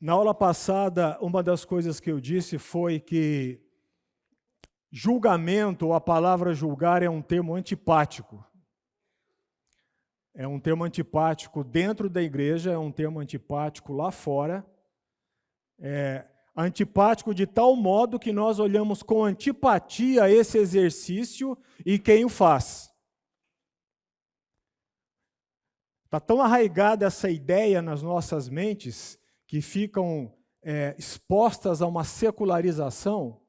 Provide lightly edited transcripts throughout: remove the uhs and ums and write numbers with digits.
Na aula passada, uma das coisas que eu disse foi que julgamento, ou a palavra julgar, é um termo antipático. É um termo antipático dentro da igreja, é um termo antipático lá fora. É antipático de tal modo que nós olhamos com antipatia esse exercício e quem o faz. Está tão arraigada essa ideia nas nossas mentes que ficam expostas a uma secularização,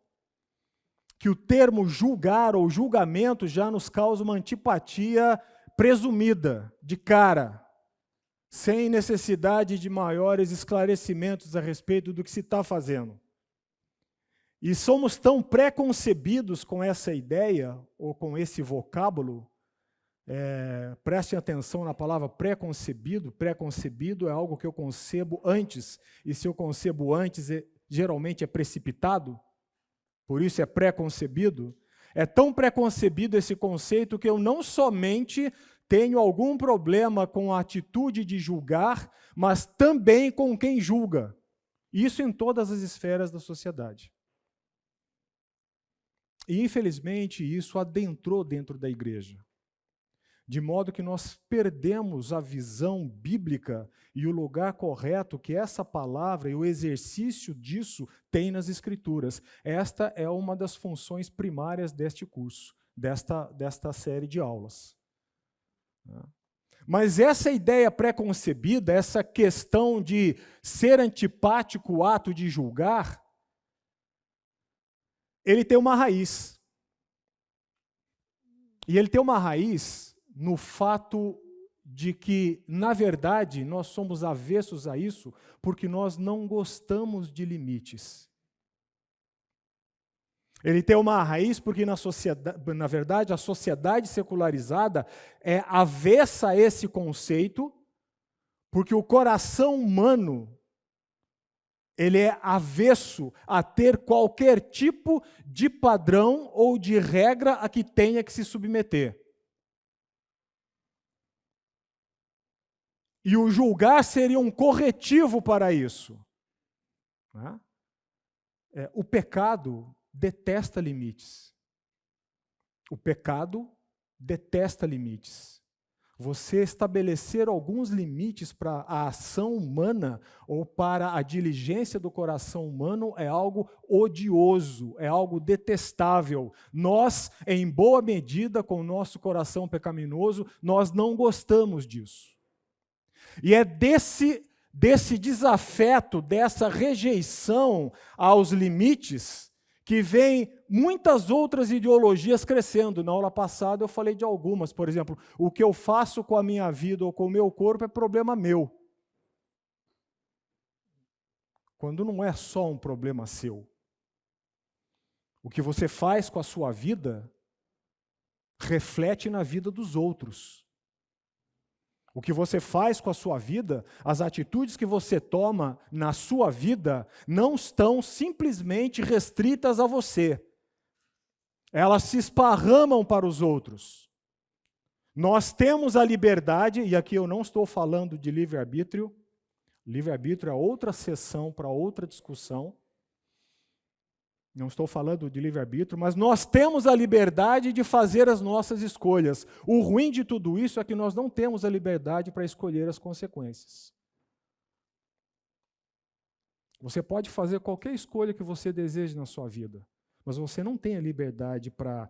que o termo julgar ou julgamento já nos causa uma antipatia presumida, de cara, sem necessidade de maiores esclarecimentos a respeito do que se está fazendo. E somos tão preconcebidos com essa ideia, ou com esse vocábulo, prestem atenção na palavra preconcebido. Preconcebido é algo que eu concebo antes, e se eu concebo antes, geralmente é precipitado, por isso é preconcebido. É tão preconcebido esse conceito que eu não somente tenho algum problema com a atitude de julgar, mas também com quem julga. Isso em todas as esferas da sociedade. E, infelizmente, isso adentrou dentro da igreja, de modo que nós perdemos a visão bíblica e o lugar correto que essa palavra e o exercício disso tem nas Escrituras. Esta é uma das funções primárias deste curso, desta série de aulas. Mas essa ideia preconcebida, essa questão de ser antipático o ato de julgar, ele tem uma raiz. E ele tem uma raiz no fato de que, na verdade, nós somos avessos a isso porque nós não gostamos de limites. Ele tem uma raiz porque, na verdade, a sociedade secularizada é avessa a esse conceito, porque o coração humano ele é avesso a ter qualquer tipo de padrão ou de regra a que tenha que se submeter. E o julgar seria um corretivo para isso. O pecado detesta limites. O pecado detesta limites. Você estabelecer alguns limites para a ação humana ou para a diligência do coração humano é algo odioso, é algo detestável. Nós, em boa medida, com o nosso coração pecaminoso, nós não gostamos disso. E é desse desafeto, dessa rejeição aos limites, que vem muitas outras ideologias crescendo. Na aula passada eu falei de algumas, por exemplo, o que eu faço com a minha vida ou com o meu corpo é problema meu. Quando não é só um problema seu. O que você faz com a sua vida reflete na vida dos outros. O que você faz com a sua vida, as atitudes que você toma na sua vida, não estão simplesmente restritas a você. Elas se esparramam para os outros. Nós temos a liberdade, e aqui eu não estou falando de livre-arbítrio. Livre-arbítrio é outra sessão para outra discussão. Não estou falando de livre-arbítrio, mas nós temos a liberdade de fazer as nossas escolhas. O ruim de tudo isso é que nós não temos a liberdade para escolher as consequências. Você pode fazer qualquer escolha que você deseje na sua vida, mas você não tem a liberdade para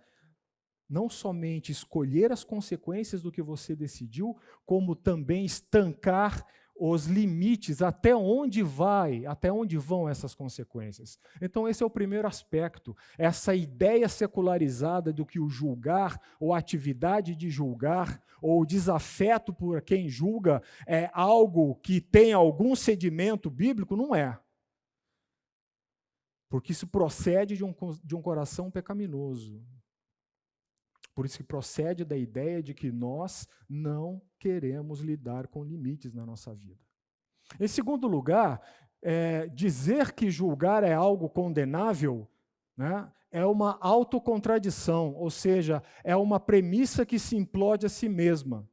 não somente escolher as consequências do que você decidiu, como também estancar os limites, até onde vão essas consequências. Então esse é o primeiro aspecto, essa ideia secularizada do que o julgar, ou a atividade de julgar, ou o desafeto por quem julga, é algo que tem algum sedimento bíblico, não é. Porque isso procede de um coração pecaminoso. Por isso que procede da ideia de que nós não queremos lidar com limites na nossa vida. Em segundo lugar, dizer que julgar é algo condenável, né, é uma autocontradição, ou seja, é uma premissa que se implode a si mesma.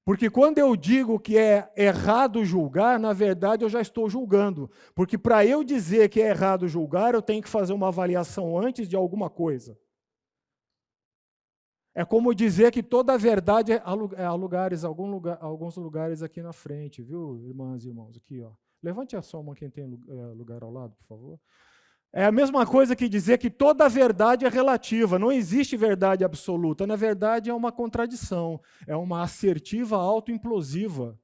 Porque quando eu digo que é errado julgar, na verdade eu já estou julgando. Porque para eu dizer que é errado julgar, eu tenho que fazer uma avaliação antes de alguma coisa. É como dizer que toda a verdade alguns lugares aqui na frente, viu, irmãs e irmãos? Aqui, ó. Levante a sua mão quem tem lugar ao lado, por favor. É a mesma coisa que dizer que toda a verdade é relativa, não existe verdade absoluta. Na verdade, é uma contradição, é uma assertiva autoimplosiva.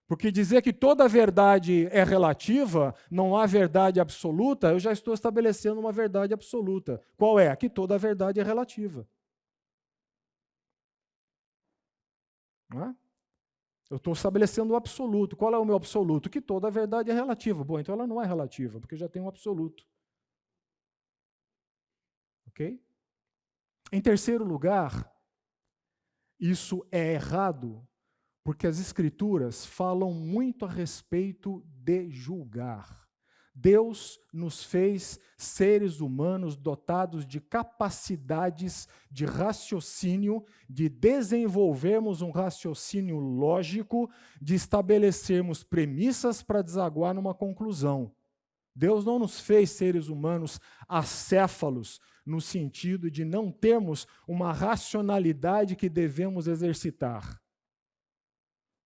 Porque dizer que toda a verdade é relativa, não há verdade absoluta, eu já estou estabelecendo uma verdade absoluta. Qual é? Que toda a verdade é relativa. Não é? Eu estou estabelecendo o absoluto. Qual é o meu absoluto? Que toda a verdade é relativa. Bom, então ela não é relativa, porque já tem um absoluto. Ok? Em terceiro lugar, isso é errado, porque as Escrituras falam muito a respeito de julgar. Deus nos fez seres humanos dotados de capacidades de raciocínio, de desenvolvermos um raciocínio lógico, de estabelecermos premissas para desaguar numa conclusão. Deus não nos fez seres humanos acéfalos, no sentido de não termos uma racionalidade que devemos exercitar.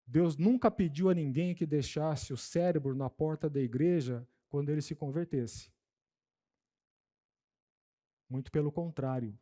Deus nunca pediu a ninguém que deixasse o cérebro na porta da igreja quando ele se convertesse. Muito pelo contrário.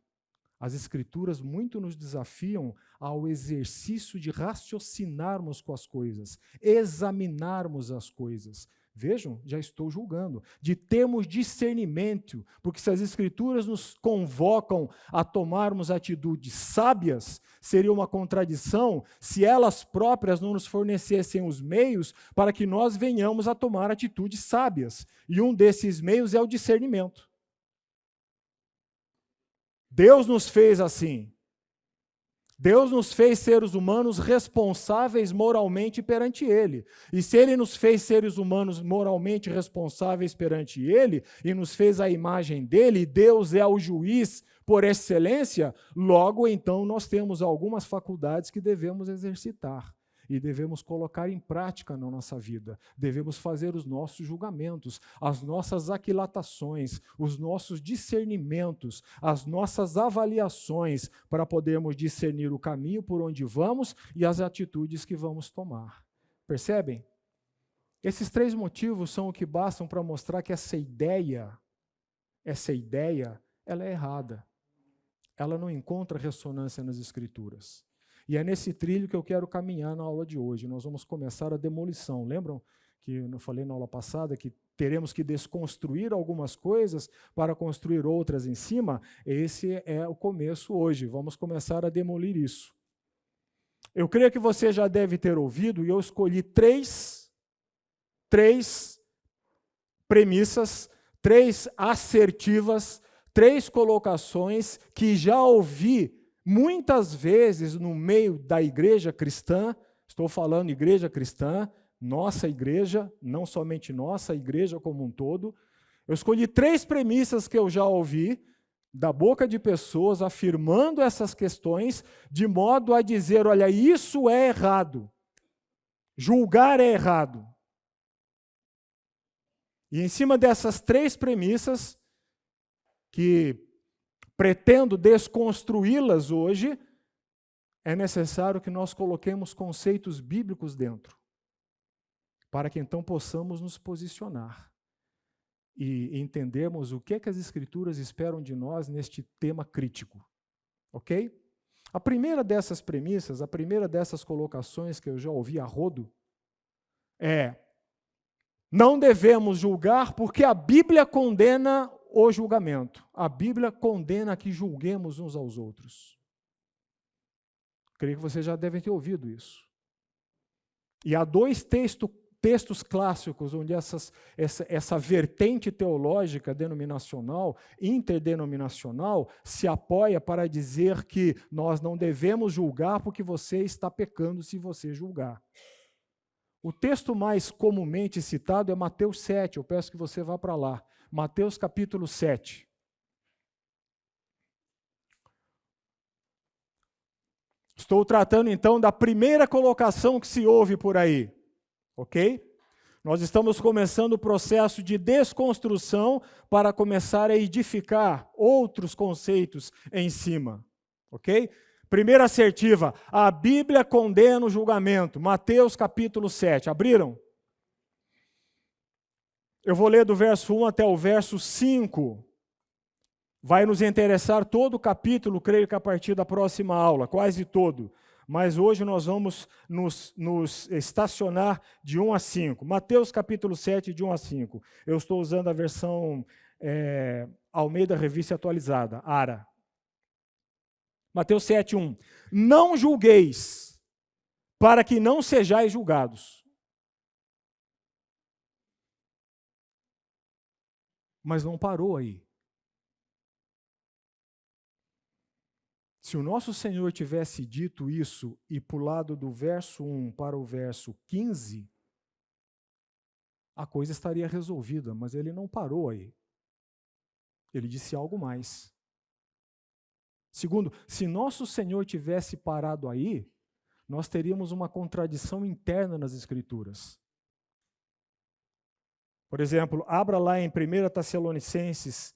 As Escrituras muito nos desafiam ao exercício de raciocinarmos com as coisas, examinarmos as coisas. Vejam, já estou julgando. De termos discernimento, porque se as Escrituras nos convocam a tomarmos atitudes sábias, seria uma contradição se elas próprias não nos fornecessem os meios para que nós venhamos a tomar atitudes sábias. E um desses meios é o discernimento. Deus nos fez assim. Deus nos fez seres humanos responsáveis moralmente perante Ele. E se Ele nos fez seres humanos moralmente responsáveis perante Ele, e nos fez a imagem dEle, e Deus é o juiz por excelência, logo então nós temos algumas faculdades que devemos exercitar. E devemos colocar em prática na nossa vida. Devemos fazer os nossos julgamentos, as nossas aquilatações, os nossos discernimentos, as nossas avaliações para podermos discernir o caminho por onde vamos e as atitudes que vamos tomar. Percebem? Esses três motivos são o que bastam para mostrar que essa ideia, ela é errada. Ela não encontra ressonância nas Escrituras. E é nesse trilho que eu quero caminhar na aula de hoje. Nós vamos começar a demolição. Lembram que eu falei na aula passada que teremos que desconstruir algumas coisas para construir outras em cima? Esse é o começo hoje. Vamos começar a demolir isso. Eu creio que você já deve ter ouvido, e eu escolhi três premissas, três assertivas, três colocações que já ouvi muitas vezes no meio da igreja cristã. Estou falando igreja cristã, nossa igreja, não somente nossa, a igreja como um todo. Eu escolhi três premissas que eu já ouvi da boca de pessoas afirmando essas questões, de modo a dizer, olha, isso é errado. Julgar é errado. E em cima dessas três premissas, que pretendo desconstruí-las hoje, é necessário que nós coloquemos conceitos bíblicos dentro, para que então possamos nos posicionar e entendermos o que é que as Escrituras esperam de nós neste tema crítico. Ok? A primeira dessas premissas, a primeira dessas colocações que eu já ouvi a rodo, é: não devemos julgar porque a Bíblia condena o julgamento. A Bíblia condena que julguemos uns aos outros. Creio que vocês já devem ter ouvido isso. E há dois textos clássicos onde essa vertente teológica denominacional, interdenominacional, se apoia para dizer que nós não devemos julgar porque você está pecando se você julgar. O texto mais comumente citado é Mateus 7, eu peço que você vá para lá. Mateus capítulo 7. Estou tratando então da primeira colocação que se ouve por aí, ok? Nós estamos começando o processo de desconstrução para começar a edificar outros conceitos em cima, ok? Primeira assertiva, a Bíblia condena o julgamento. Mateus capítulo 7. Abriram? Eu vou ler do verso 1 até o verso 5. Vai nos interessar todo o capítulo, creio que a partir da próxima aula, quase todo. Mas hoje nós vamos nos estacionar de 1 a 5. Mateus capítulo 7, de 1 a 5. Eu estou usando a versão Almeida Revista Atualizada, ARA. Mateus 7, 1. Não julgueis, para que não sejais julgados. Mas não parou aí. Se o nosso Senhor tivesse dito isso e pulado do verso 1 para o verso 15, a coisa estaria resolvida, mas ele não parou aí. Ele disse algo mais. Segundo, se nosso Senhor tivesse parado aí, nós teríamos uma contradição interna nas Escrituras. Por exemplo, abra lá em 1 Tessalonicenses,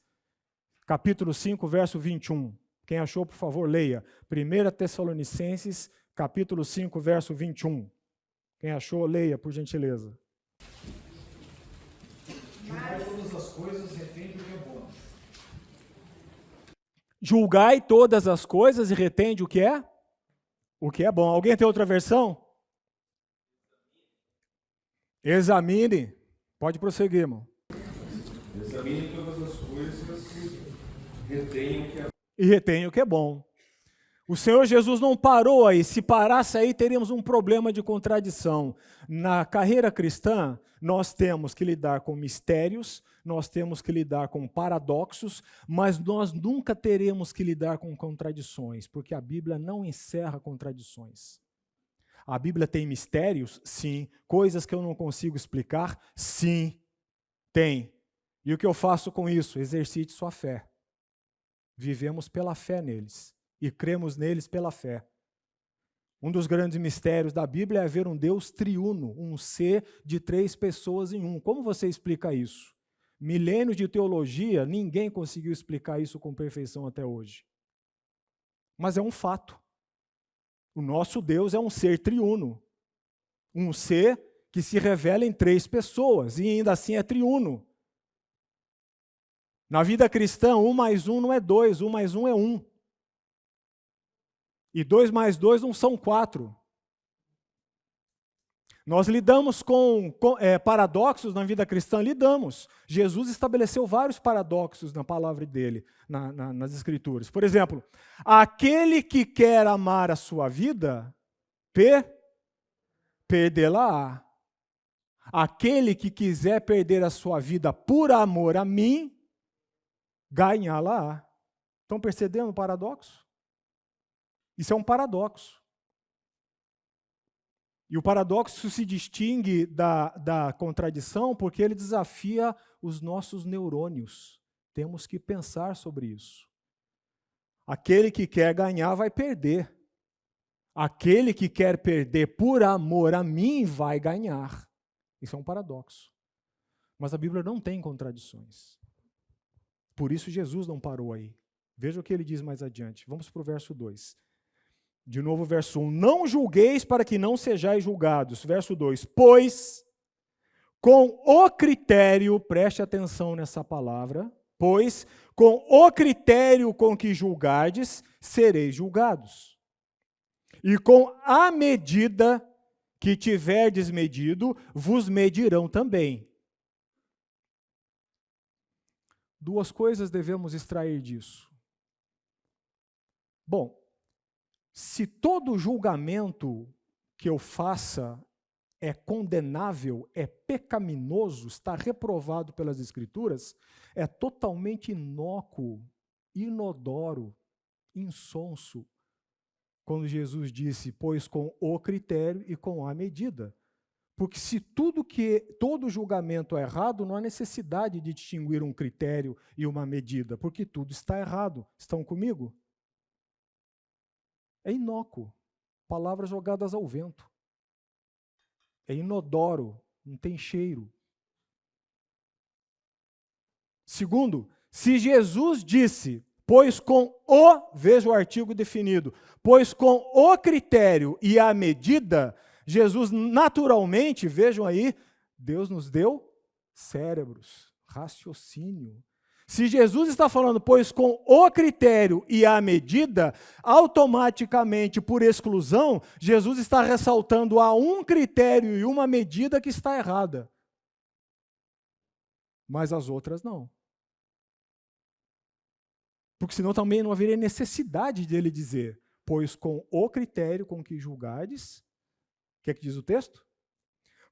capítulo 5, verso 21. Quem achou, por favor, leia. 1 Tessalonicenses, capítulo 5, verso 21. Quem achou, leia, por gentileza. Julgai todas as coisas e retende o que é bom. Julgai todas as coisas e retende o que é? O que é bom. Alguém tem outra versão? Examine. Pode prosseguir, irmão. Examine todas as coisas e retenha o que é bom. E retém o que é bom. O Senhor Jesus não parou aí. Se parasse aí, teríamos um problema de contradição. Na carreira cristã, nós temos que lidar com mistérios, nós temos que lidar com paradoxos, mas nós nunca teremos que lidar com contradições, porque a Bíblia não encerra contradições. A Bíblia tem mistérios? Sim. Coisas que eu não consigo explicar? Sim, tem. E o que eu faço com isso? Exercite sua fé. Vivemos pela fé neles e cremos neles pela fé. Um dos grandes mistérios da Bíblia é haver um Deus triuno, um ser de 3 pessoas em um. Como você explica isso? Milênios de teologia, ninguém conseguiu explicar isso com perfeição até hoje. Mas é um fato. O nosso Deus é um ser triuno. Um ser que se revela em 3 pessoas e ainda assim é triuno. Na vida cristã, 1 mais 1 não é 2, 1 mais 1 é 1. E 2 mais 2 não são 4. Nós lidamos com paradoxos na vida cristã? Lidamos. Jesus estabeleceu vários paradoxos na palavra dele, nas Escrituras. Por exemplo, aquele que quer amar a sua vida, perdê-la-á. Aquele que quiser perder a sua vida por amor a mim, ganhá-la-á. Estão percebendo o paradoxo? Isso é um paradoxo. E o paradoxo se distingue da contradição porque ele desafia os nossos neurônios. Temos que pensar sobre isso. Aquele que quer ganhar vai perder. Aquele que quer perder por amor a mim vai ganhar. Isso é um paradoxo. Mas a Bíblia não tem contradições. Por isso Jesus não parou aí. Veja o que ele diz mais adiante. Vamos para o verso 2. De novo, verso 1. Não julgueis para que não sejais julgados. Verso 2. Pois, com o critério, preste atenção nessa palavra, pois, com o critério com que julgardes, sereis julgados. E com a medida que tiverdes medido, vos medirão também. 2 coisas devemos extrair disso. Bom, se todo julgamento que eu faça é condenável, é pecaminoso, está reprovado pelas Escrituras, é totalmente inócuo, inodoro, insonso, quando Jesus disse, pois com o critério e com a medida. Porque se todo julgamento é errado, não há necessidade de distinguir um critério e uma medida, porque tudo está errado. Estão comigo? É inócuo. palavras jogadas ao vento. É inodoro, não tem cheiro. Segundo, se Jesus disse, pois com o, veja o artigo definido, pois com o critério e a medida, Jesus naturalmente, vejam aí, Deus nos deu cérebros, raciocínio. Se Jesus está falando, pois com o critério e a medida, automaticamente, por exclusão, Jesus está ressaltando a um critério e uma medida que está errada. Mas as outras não. Porque senão também não haveria necessidade dele dizer, pois com o critério com que julgardes, o que é que diz o texto?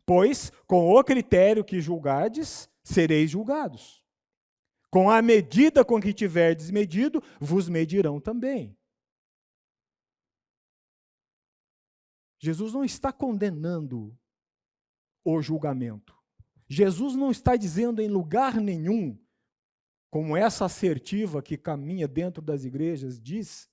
Pois com o critério que julgardes, sereis julgados. Com a medida com que tiverdes medido, vos medirão também. Jesus não está condenando o julgamento. Jesus não está dizendo em lugar nenhum, como essa assertiva que caminha dentro das igrejas diz,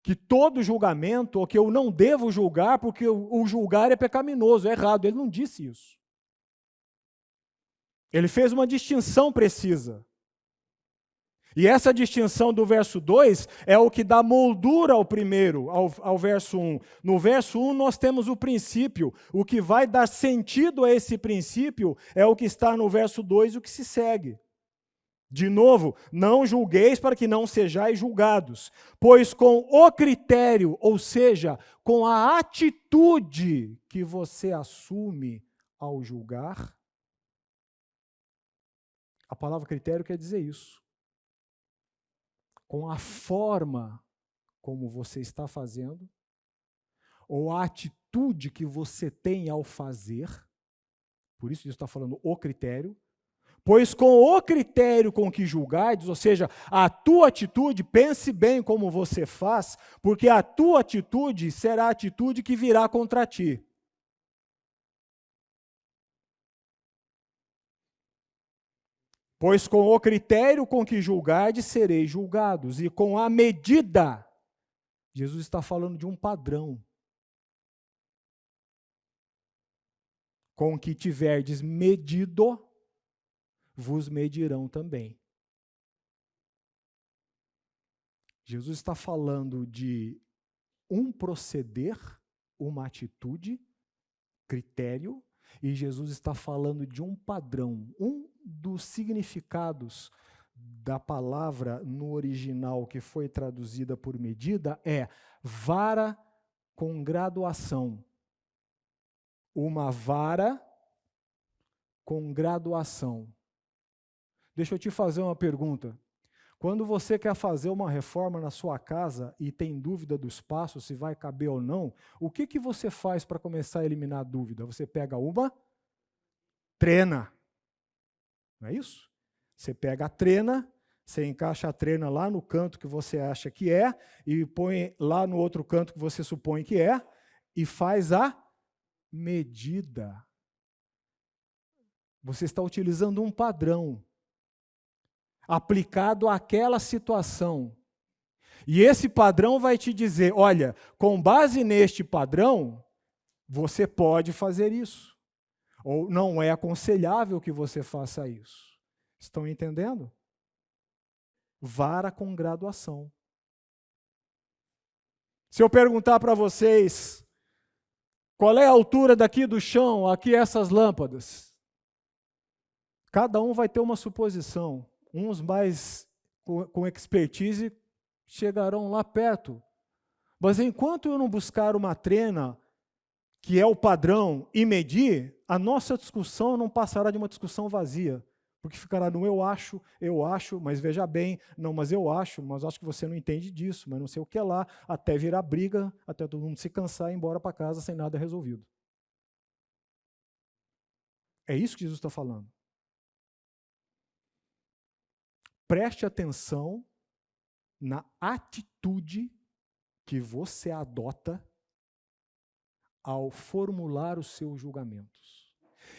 que todo julgamento, ou que eu não devo julgar porque o julgar é pecaminoso, é errado. Ele não disse isso. Ele fez uma distinção precisa. E essa distinção do verso 2 é o que dá moldura ao primeiro, ao verso 1. No verso 1 nós temos o princípio. O que vai dar sentido a esse princípio é o que está no verso 2 e o que se segue. De novo, não julgueis para que não sejais julgados, pois com o critério, ou seja, com a atitude que você assume ao julgar, a palavra critério quer dizer isso. Com a forma como você está fazendo, ou a atitude que você tem ao fazer, por isso está falando o critério, pois com o critério com que julgardes, ou seja, a tua atitude, pense bem como você faz, porque a tua atitude será a atitude que virá contra ti. Pois com o critério com que julgardes, sereis julgados, e com a medida, Jesus está falando de um padrão, com que tiverdes medido, vos medirão também. Jesus está falando de um proceder, uma atitude, critério, e Jesus está falando de um padrão. Um dos significados da palavra no original que foi traduzida por medida é vara com graduação. Uma vara com graduação. Deixa eu te fazer uma pergunta. Quando você quer fazer uma reforma na sua casa e tem dúvida do espaço, se vai caber ou não, o que você faz para começar a eliminar a dúvida? Você pega uma trena. Não é isso? Você pega a trena, você encaixa a trena lá no canto que você acha que é, e põe lá no outro canto que você supõe que é, e faz a medida. Você está utilizando um padrão aplicado àquela situação. E esse padrão vai te dizer, olha, com base neste padrão, você pode fazer isso. Ou não é aconselhável que você faça isso. Estão entendendo? Vara com graduação. Se eu perguntar para vocês, qual é a altura daqui do chão, aqui essas lâmpadas? Cada um vai ter uma suposição. Uns mais com expertise chegarão lá perto. Mas enquanto eu não buscar uma trena, que é o padrão, e medir, a nossa discussão não passará de uma discussão vazia. Porque ficará no eu acho, mas veja bem, não, mas eu acho, mas acho que você não entende disso, mas não sei o que é lá, até virar briga, até todo mundo se cansar e ir embora para casa sem nada resolvido. É isso que Jesus está falando. Preste atenção na atitude que você adota ao formular os seus julgamentos.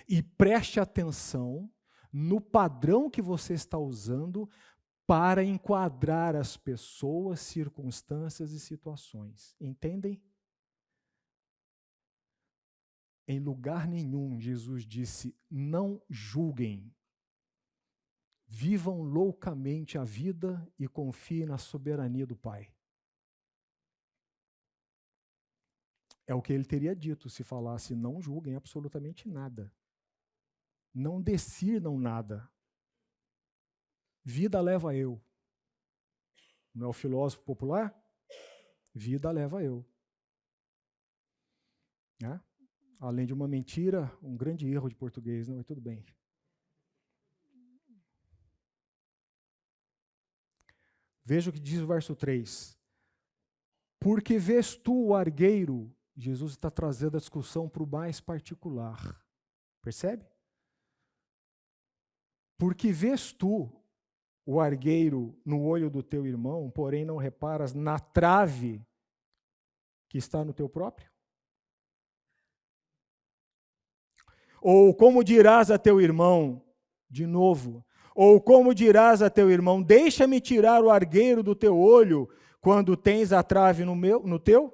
E preste atenção no padrão que você está usando para enquadrar as pessoas, circunstâncias e situações. Entendem? Em lugar nenhum, Jesus disse, não julguem. Vivam loucamente a vida e confiem na soberania do Pai. É o que ele teria dito se falasse, não julguem absolutamente nada. Não decidam nada. Vida leva eu. Não é o filósofo popular? Vida leva eu. Né? Além de uma mentira, um grande erro de português, não, mas tudo bem. Veja o que diz o verso 3. Porque vês tu o argueiro, Jesus está trazendo a discussão para o mais particular. Percebe? Porque vês tu o argueiro no olho do teu irmão, porém não reparas na trave que está no teu próprio? Ou como dirás a teu irmão, de novo, ou como dirás a teu irmão, deixa-me tirar o argueiro do teu olho, quando tens a trave no teu?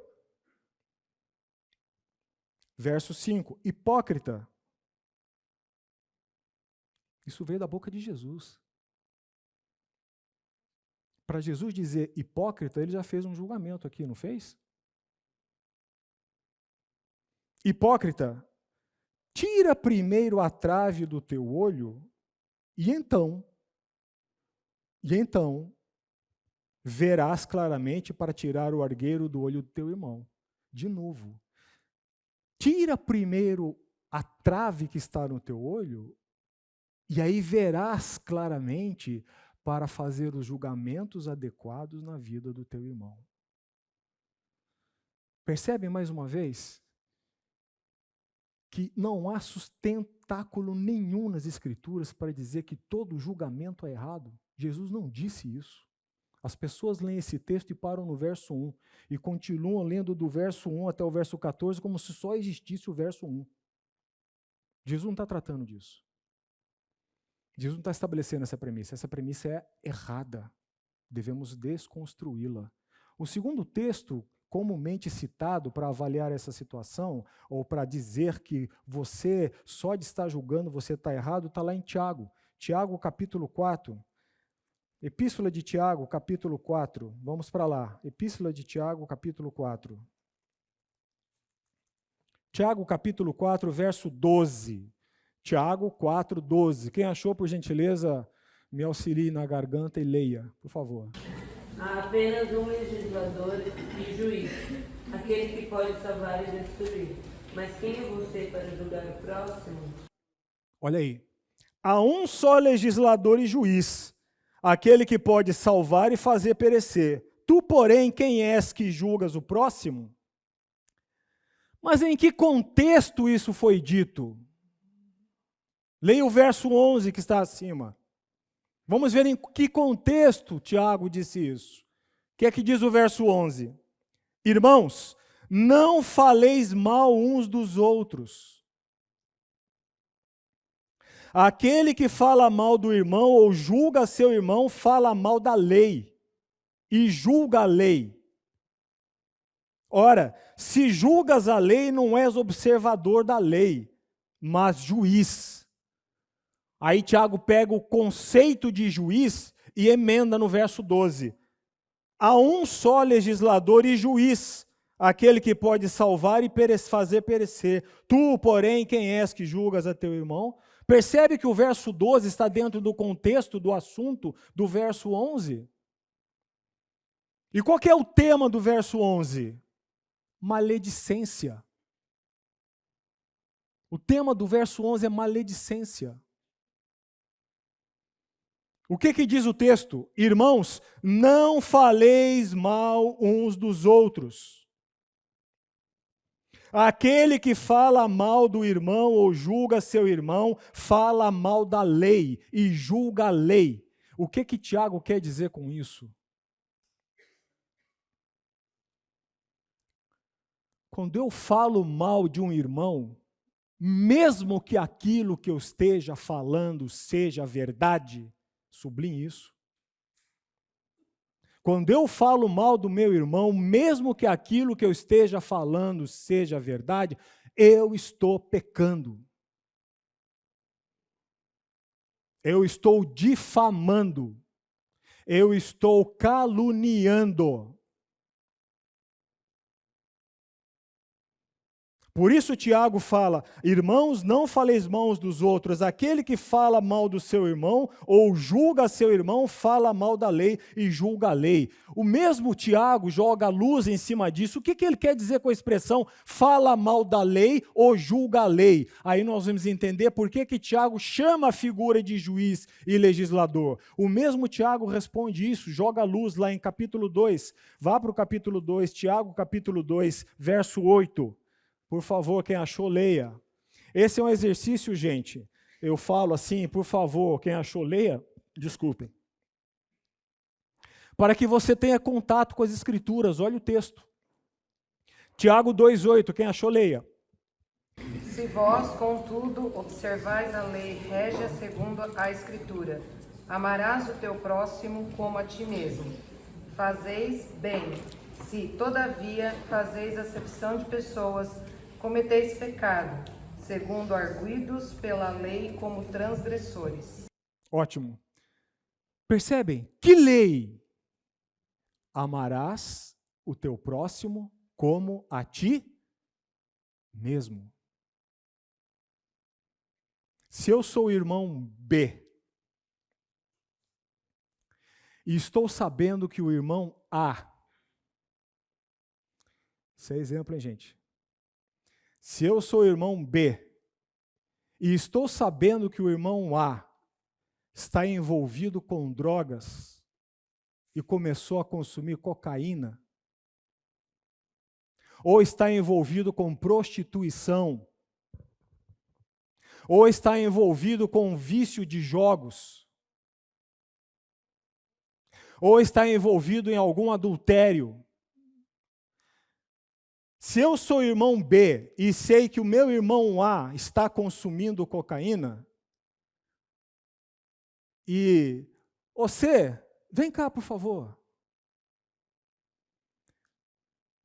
Verso 5, hipócrita. Isso veio da boca de Jesus. Para Jesus dizer hipócrita, ele já fez um julgamento aqui, não fez? Hipócrita, tira primeiro a trave do teu olho, e então verás claramente para tirar o argueiro do olho do teu irmão. De novo, tira primeiro a trave que está no teu olho, e aí verás claramente para fazer os julgamentos adequados na vida do teu irmão. Percebem mais uma vez que não há sustentáculo nenhum nas Escrituras para dizer que todo julgamento é errado? Jesus não disse isso. As pessoas leem esse texto e param no verso 1 e continuam lendo do verso 1 até o verso 14 como se só existisse o verso 1. Jesus não está tratando disso. Jesus não está estabelecendo essa premissa. Essa premissa é errada. Devemos desconstruí-la. O segundo texto comumente citado para avaliar essa situação, ou para dizer que você, só de estar julgando, você está errado, está lá em Tiago. Tiago, capítulo 4. Epístola de Tiago, capítulo 4. Vamos para lá. Epístola de Tiago, capítulo 4. Tiago, capítulo 4, verso 12. Tiago 4, 12. Quem achou, por gentileza, me auxilie na garganta e leia, por favor. Há apenas um legislador e juiz, aquele que pode salvar e destruir. Mas quem é você para julgar o próximo? Olha aí. Há um só legislador e juiz, aquele que pode salvar e fazer perecer. Tu, porém, quem és que julgas o próximo? Mas em que contexto isso foi dito? Leia o verso 11 que está acima. Vamos ver em que contexto Tiago disse isso. O que é que diz o verso 11? Irmãos, não faleis mal uns dos outros. Aquele que fala mal do irmão ou julga seu irmão, fala mal da lei e julga a lei. Ora, se julgas a lei, não és observador da lei, mas juiz. Aí Tiago pega o conceito de juiz e emenda no verso 12. Há um só legislador e juiz, aquele que pode salvar e fazer perecer. Tu, porém, quem és que julgas a teu irmão? Percebe que o verso 12 está dentro do contexto do assunto do verso 11? E qual que é o tema do verso 11? Maledicência. O tema do verso 11 é maledicência. O que diz o texto? Irmãos, não faleis mal uns dos outros. Aquele que fala mal do irmão ou julga seu irmão, fala mal da lei e julga a lei. O que Tiago quer dizer com isso? Quando eu falo mal de um irmão, mesmo que aquilo que eu esteja falando seja verdade, sublinhe isso. Quando eu falo mal do meu irmão, mesmo que aquilo que eu esteja falando seja verdade, eu estou pecando. Eu estou difamando. Eu estou caluniando. Por isso Tiago fala, irmãos, não faleis mal dos outros. Aquele que fala mal do seu irmão ou julga seu irmão, fala mal da lei e julga a lei. O mesmo Tiago joga luz em cima disso. O que ele quer dizer com a expressão fala mal da lei ou julga a lei? Aí nós vamos entender por que Tiago chama a figura de juiz e legislador. O mesmo Tiago responde isso, joga luz lá em capítulo 2. Vá para o capítulo 2, Tiago capítulo 2, verso 8. Por favor, quem achou, leia. Esse é um exercício, gente. Eu falo assim, por favor, quem achou, leia. Desculpem. Para que você tenha contato com as Escrituras. Olha o texto. Tiago 2,8. Quem achou, leia. Se vós, contudo, observais a lei régia segundo a Escritura, amarás o teu próximo como a ti mesmo. Fazeis bem. Se, todavia, fazeis acepção de pessoas, cometeis pecado, segundo arguidos pela lei como transgressores. Ótimo. Percebem? Que lei? Amarás o teu próximo como a ti mesmo. Se eu sou o irmão B e estou sabendo que o irmão A, isso é exemplo, hein, gente? Se eu sou o irmão B e estou sabendo que o irmão A está envolvido com drogas e começou a consumir cocaína, ou está envolvido com prostituição, ou está envolvido com vício de jogos, ou está envolvido em algum adultério. Se eu sou irmão B e sei que o meu irmão A está consumindo cocaína, e você, vem cá, por favor.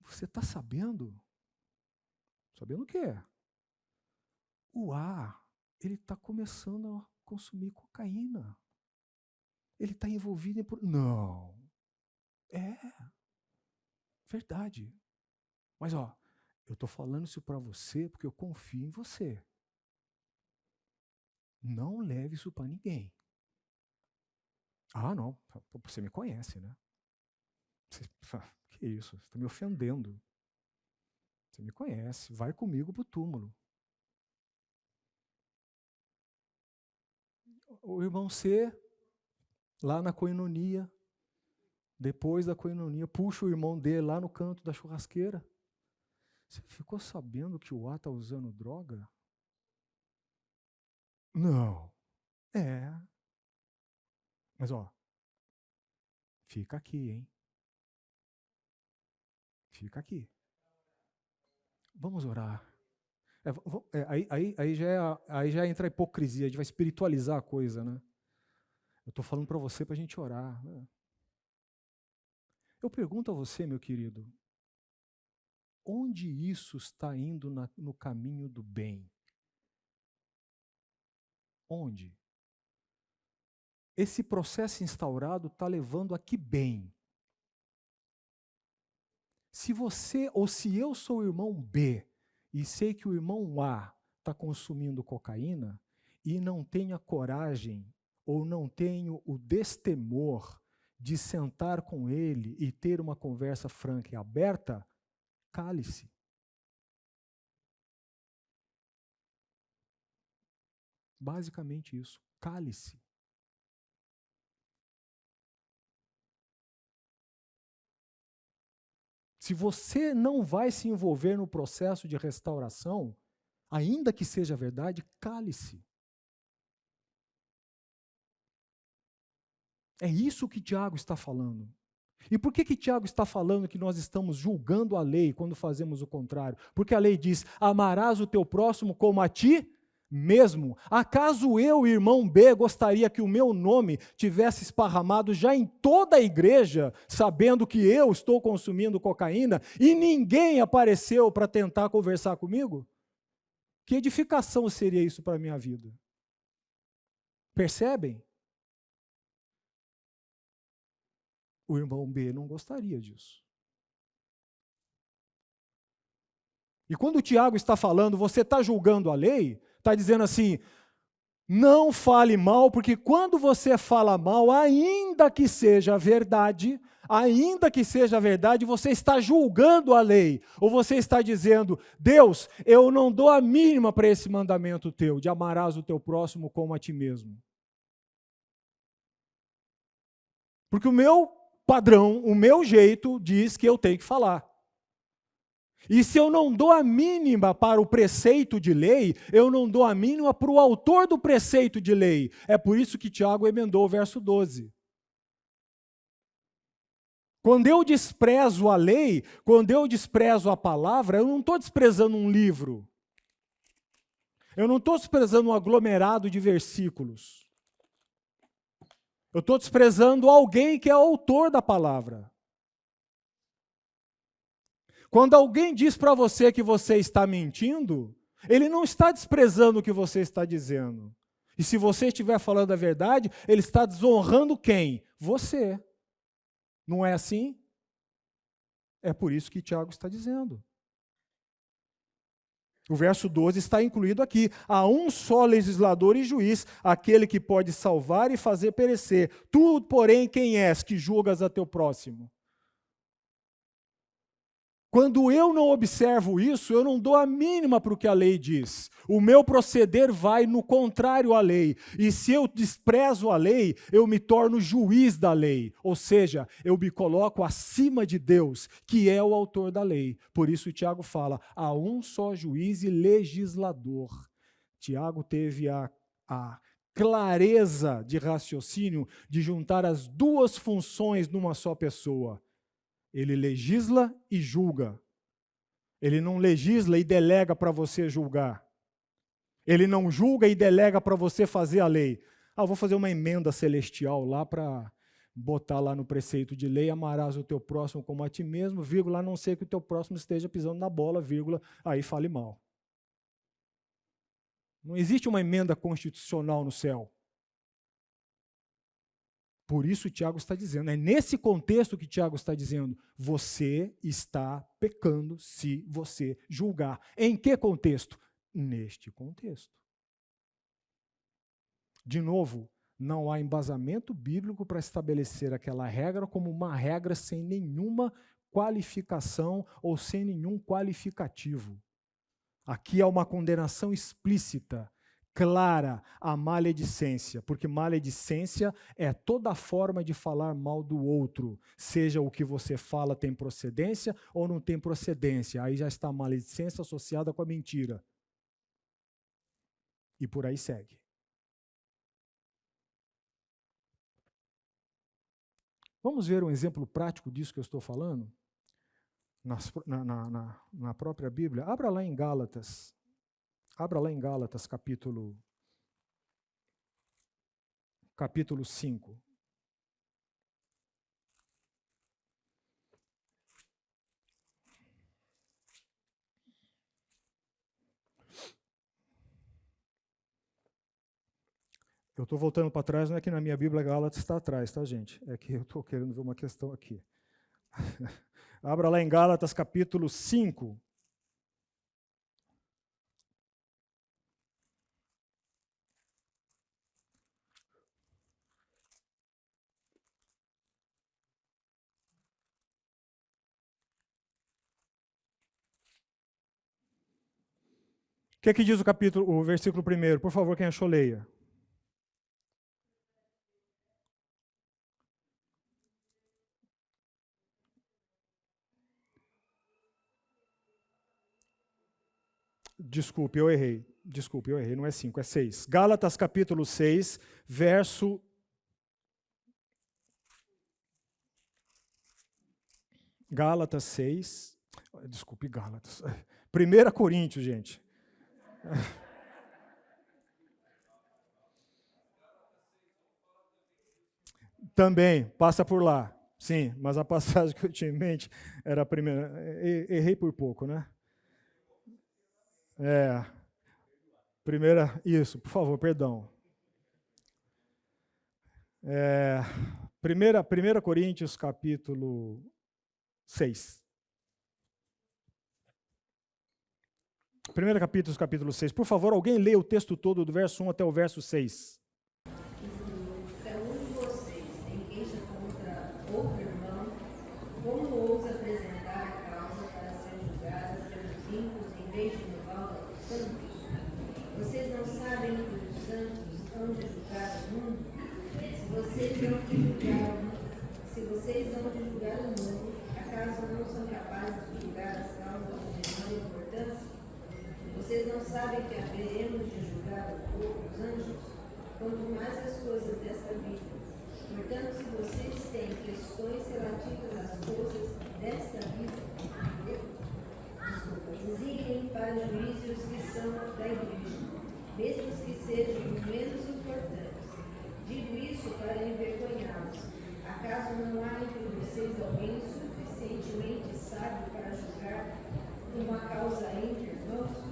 Você está sabendo? Sabendo o quê? O A, ele está começando a consumir cocaína. Ele está envolvido em... Não. É. Verdade. Mas, eu estou falando isso para você porque eu confio em você. Não leve isso para ninguém. Ah, não. Você me conhece, né? Que isso? Você está me ofendendo. Você me conhece. Vai comigo para o túmulo. O irmão C, lá na coinonia, depois da coinonia, puxa o irmão dele lá no canto da churrasqueira. Você ficou sabendo que o A está usando droga? Não. É. Mas, fica aqui, hein? Fica aqui. Vamos orar. Aí já entra a hipocrisia, a gente vai espiritualizar a coisa, né? Eu estou falando para você para a gente orar. Eu pergunto a você, meu querido, onde isso está indo no caminho do bem? Onde? Esse processo instaurado está levando a que bem? Se você ou se eu sou o irmão B e sei que o irmão A está consumindo cocaína e não tenho a coragem ou não tenho o destemor de sentar com ele e ter uma conversa franca e aberta, cale-se. Basicamente isso, cale-se. Se você não vai se envolver no processo de restauração, ainda que seja verdade, cale-se. É isso que Tiago está falando. E por que Tiago está falando que nós estamos julgando a lei quando fazemos o contrário? Porque a lei diz, amarás o teu próximo como a ti mesmo? Acaso eu, irmão B, gostaria que o meu nome tivesse esparramado já em toda a igreja, sabendo que eu estou consumindo cocaína e ninguém apareceu para tentar conversar comigo? Que edificação seria isso para a minha vida? Percebem? O irmão B não gostaria disso. E quando o Tiago está falando, você está julgando a lei, está dizendo assim, não fale mal, porque quando você fala mal, ainda que seja verdade, você está julgando a lei. Ou você está dizendo, Deus, eu não dou a mínima para esse mandamento teu, de amarás o teu próximo como a ti mesmo. Porque o meu padrão, o meu jeito, diz que eu tenho que falar. E se eu não dou a mínima para o preceito de lei, eu não dou a mínima para o autor do preceito de lei. É por isso que Tiago emendou o verso 12. Quando eu desprezo a lei, quando eu desprezo a palavra, eu não estou desprezando um livro. Eu não estou desprezando um aglomerado de versículos. Eu estou desprezando alguém que é autor da palavra. Quando alguém diz para você que você está mentindo, ele não está desprezando o que você está dizendo. E se você estiver falando a verdade, ele está desonrando quem? Você. Não é assim? É por isso que Tiago está dizendo. O verso 12 está incluído aqui. Há um só legislador e juiz, aquele que pode salvar e fazer perecer. Tu, porém, quem és que julgas a teu próximo? Quando eu não observo isso, eu não dou a mínima para o que a lei diz. O meu proceder vai no contrário à lei. E se eu desprezo a lei, eu me torno juiz da lei. Ou seja, eu me coloco acima de Deus, que é o autor da lei. Por isso Tiago fala, há um só juiz e legislador. Tiago teve a clareza de raciocínio de juntar as duas funções numa só pessoa. Ele legisla e julga. Ele não legisla e delega para você julgar. Ele não julga e delega para você fazer a lei. Vou fazer uma emenda celestial lá para botar lá no preceito de lei, amarás o teu próximo como a ti mesmo, vírgula, a não ser que o teu próximo esteja pisando na bola, vírgula, aí fale mal. Não existe uma emenda constitucional no céu. Por isso Tiago está dizendo, é nesse contexto que Tiago está dizendo, você está pecando se você julgar. Em que contexto? Neste contexto. De novo, não há embasamento bíblico para estabelecer aquela regra como uma regra sem nenhuma qualificação ou sem nenhum qualificativo. Aqui há uma condenação explícita, clara, à maledicência, porque maledicência é toda forma de falar mal do outro, seja o que você fala tem procedência ou não tem procedência, aí já está a maledicência associada com a mentira. E por aí segue. Vamos ver um exemplo prático disso que eu estou falando? Na própria Bíblia. Abra lá em Gálatas. Abra lá em Gálatas, capítulo 5. Eu estou voltando para trás, não é que na minha Bíblia Gálatas está atrás, tá, gente? É que eu estou querendo ver uma questão aqui. Abra lá em Gálatas, capítulo 5. O que é que diz o versículo 1? Por favor, quem achou, leia. Desculpe, eu errei, não é 5, é 6. Gálatas capítulo 6, verso... Gálatas 6, desculpe, Gálatas. 1 Coríntios, gente. Também, passa por lá. Sim, mas a passagem que eu tinha em mente era a primeira. Errei por pouco, né? Primeira, isso, por favor, perdão. 1 Coríntios, capítulo 6. 1 Coríntios, capítulo 6. Por favor, alguém lê o texto todo, do verso 1 até o verso 6. Se algum de vocês tem queixa contra outro irmão, como ousa apresentar a causa para ser julgada pelos ímpios em vez de levá-la aos santos? Vocês não sabem que os santos hão de julgar o mundo? Se vocês hão de julgar o mundo, acaso não são capazes de julgar as causas de menor importância? Vocês não sabem que haveremos de julgar os anjos, quanto mais as coisas desta vida. Portanto, se vocês têm questões relativas às coisas desta vida, designem para juízos que são da igreja, mesmo que sejam os menos importantes. Digo isso para envergonhá-los. Acaso não há entre vocês alguém suficientemente sábio para julgar uma causa entre irmãos?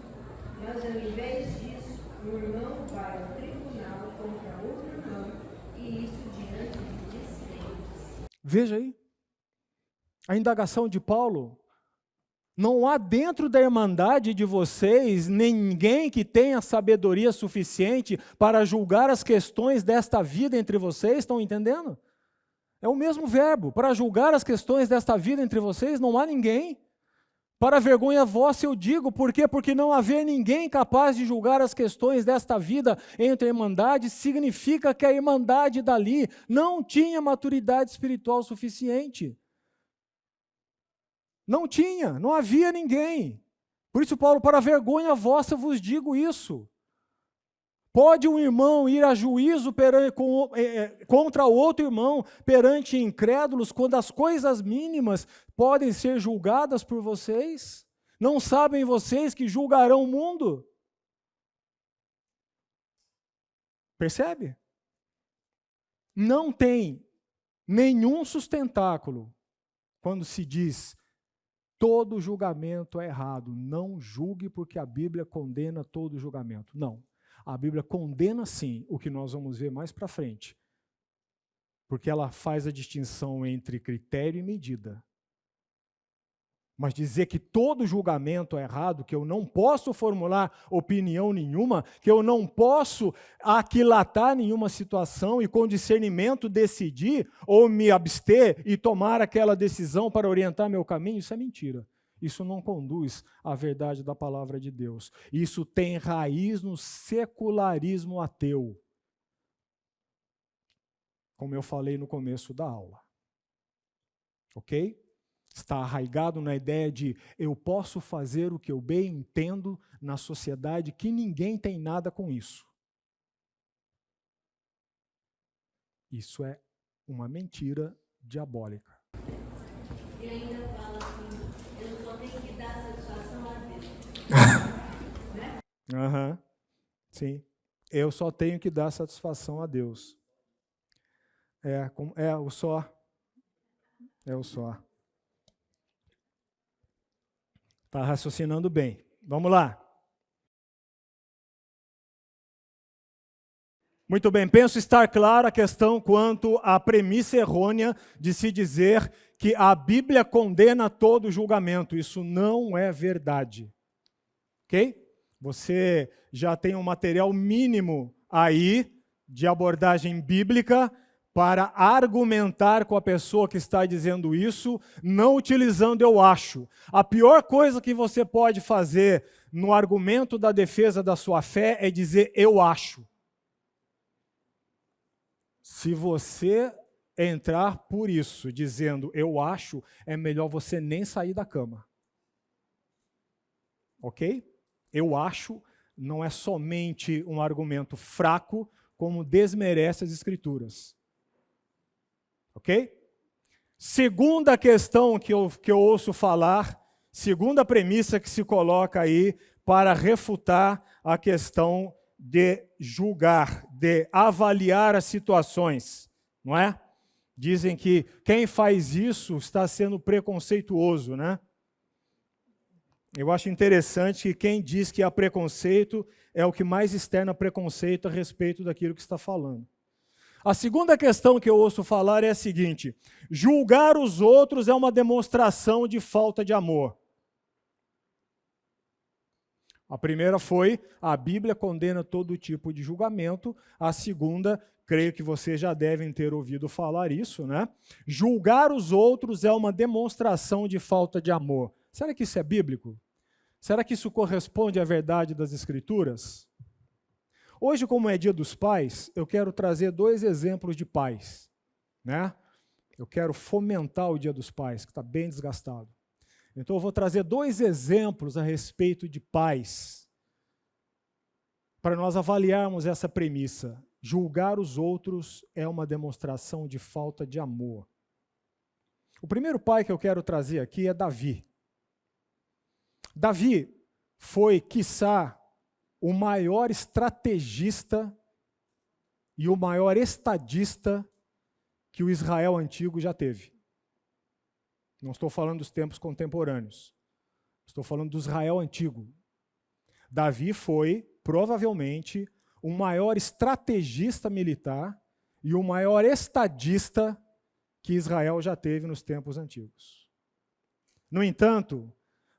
Mas, ao invés disso, um irmão vai ao tribunal contra outro irmão, e isso diante de discentes. Veja aí. A indagação de Paulo. Não há dentro da irmandade de vocês ninguém que tenha sabedoria suficiente para julgar as questões desta vida entre vocês, estão entendendo? É o mesmo verbo. Para julgar as questões desta vida entre vocês, não há ninguém. Para vergonha vossa eu digo, por quê? Porque não haver ninguém capaz de julgar as questões desta vida entre a irmandade, significa que a irmandade dali não tinha maturidade espiritual suficiente. Não tinha, não havia ninguém. Por isso, Paulo, para vergonha vossa vos digo isso. Pode um irmão ir a juízo contra outro irmão perante incrédulos, quando as coisas mínimas podem ser julgadas por vocês? Não sabem vocês que julgarão o mundo? Percebe? Não tem nenhum sustentáculo quando se diz todo julgamento é errado. Não julgue porque a Bíblia condena todo julgamento. Não. A Bíblia condena sim o que nós vamos ver mais para frente. Porque ela faz a distinção entre critério e medida. Mas dizer que todo julgamento é errado, que eu não posso formular opinião nenhuma, que eu não posso aquilatar nenhuma situação e com discernimento decidir ou me abster e tomar aquela decisão para orientar meu caminho, isso é mentira. Isso não conduz à verdade da palavra de Deus. Isso tem raiz no secularismo ateu. Como eu falei no começo da aula. Ok? Está arraigado na ideia de eu posso fazer o que eu bem entendo na sociedade, que ninguém tem nada com isso. Isso é uma mentira diabólica. E ainda fala assim, eu só tenho que dar satisfação a Deus. Aham, sim. Eu só tenho que dar satisfação a Deus. É o só. Está raciocinando bem. Vamos lá. Muito bem, penso estar clara a questão quanto à premissa errônea de se dizer que a Bíblia condena todo julgamento. Isso não é verdade. Ok? Você já tem um material mínimo aí de abordagem bíblica para argumentar com a pessoa que está dizendo isso, não utilizando eu acho. A pior coisa que você pode fazer no argumento da defesa da sua fé é dizer eu acho. Se você entrar por isso, dizendo eu acho, é melhor você nem sair da cama. Ok? Eu acho não é somente um argumento fraco, como desmerece as Escrituras. Ok? Segunda questão que eu ouço falar, segunda premissa que se coloca aí para refutar a questão de julgar, de avaliar as situações, não é? Dizem que quem faz isso está sendo preconceituoso, né? Eu acho interessante que quem diz que há preconceito é o que mais externa preconceito a respeito daquilo que está falando. A segunda questão que eu ouço falar é a seguinte: julgar os outros é uma demonstração de falta de amor. A primeira foi, a Bíblia condena todo tipo de julgamento. A segunda, creio que vocês já devem ter ouvido falar isso, né? Julgar os outros é uma demonstração de falta de amor. Será que isso é bíblico? Será que isso corresponde à verdade das Escrituras? Hoje, como é Dia dos Pais, eu quero trazer 2 exemplos de pais, né? Eu quero fomentar o Dia dos Pais, que está bem desgastado. Então, eu vou trazer 2 exemplos a respeito de pais, para nós avaliarmos essa premissa. Julgar os outros é uma demonstração de falta de amor. O primeiro pai que eu quero trazer aqui é Davi. Davi foi, quiçá, o maior estrategista e o maior estadista que o Israel antigo já teve. Não estou falando dos tempos contemporâneos. Estou falando do Israel antigo. Davi foi, provavelmente, o maior estrategista militar e o maior estadista que Israel já teve nos tempos antigos. No entanto,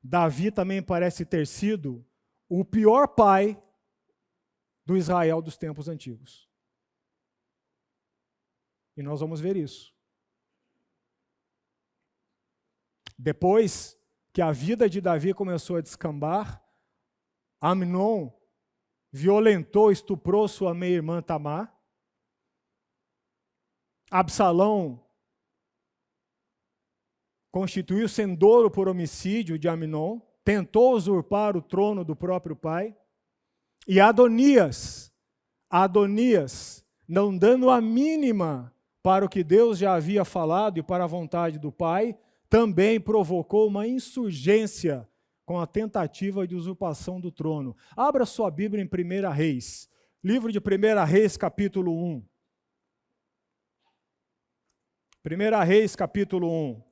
Davi também parece ter sido o pior pai do Israel dos tempos antigos. E nós vamos ver isso. Depois que a vida de Davi começou a descambar, Amnon violentou, estuprou sua meia-irmã Tamar. Absalão constituiu cendoro por homicídio de Amnon, tentou usurpar o trono do próprio pai. E Adonias, não dando a mínima para o que Deus já havia falado e para a vontade do pai, também provocou uma insurgência com a tentativa de usurpação do trono. Abra sua Bíblia em 1 Reis, livro de 1 Reis, capítulo 1. 1 Reis, capítulo 1.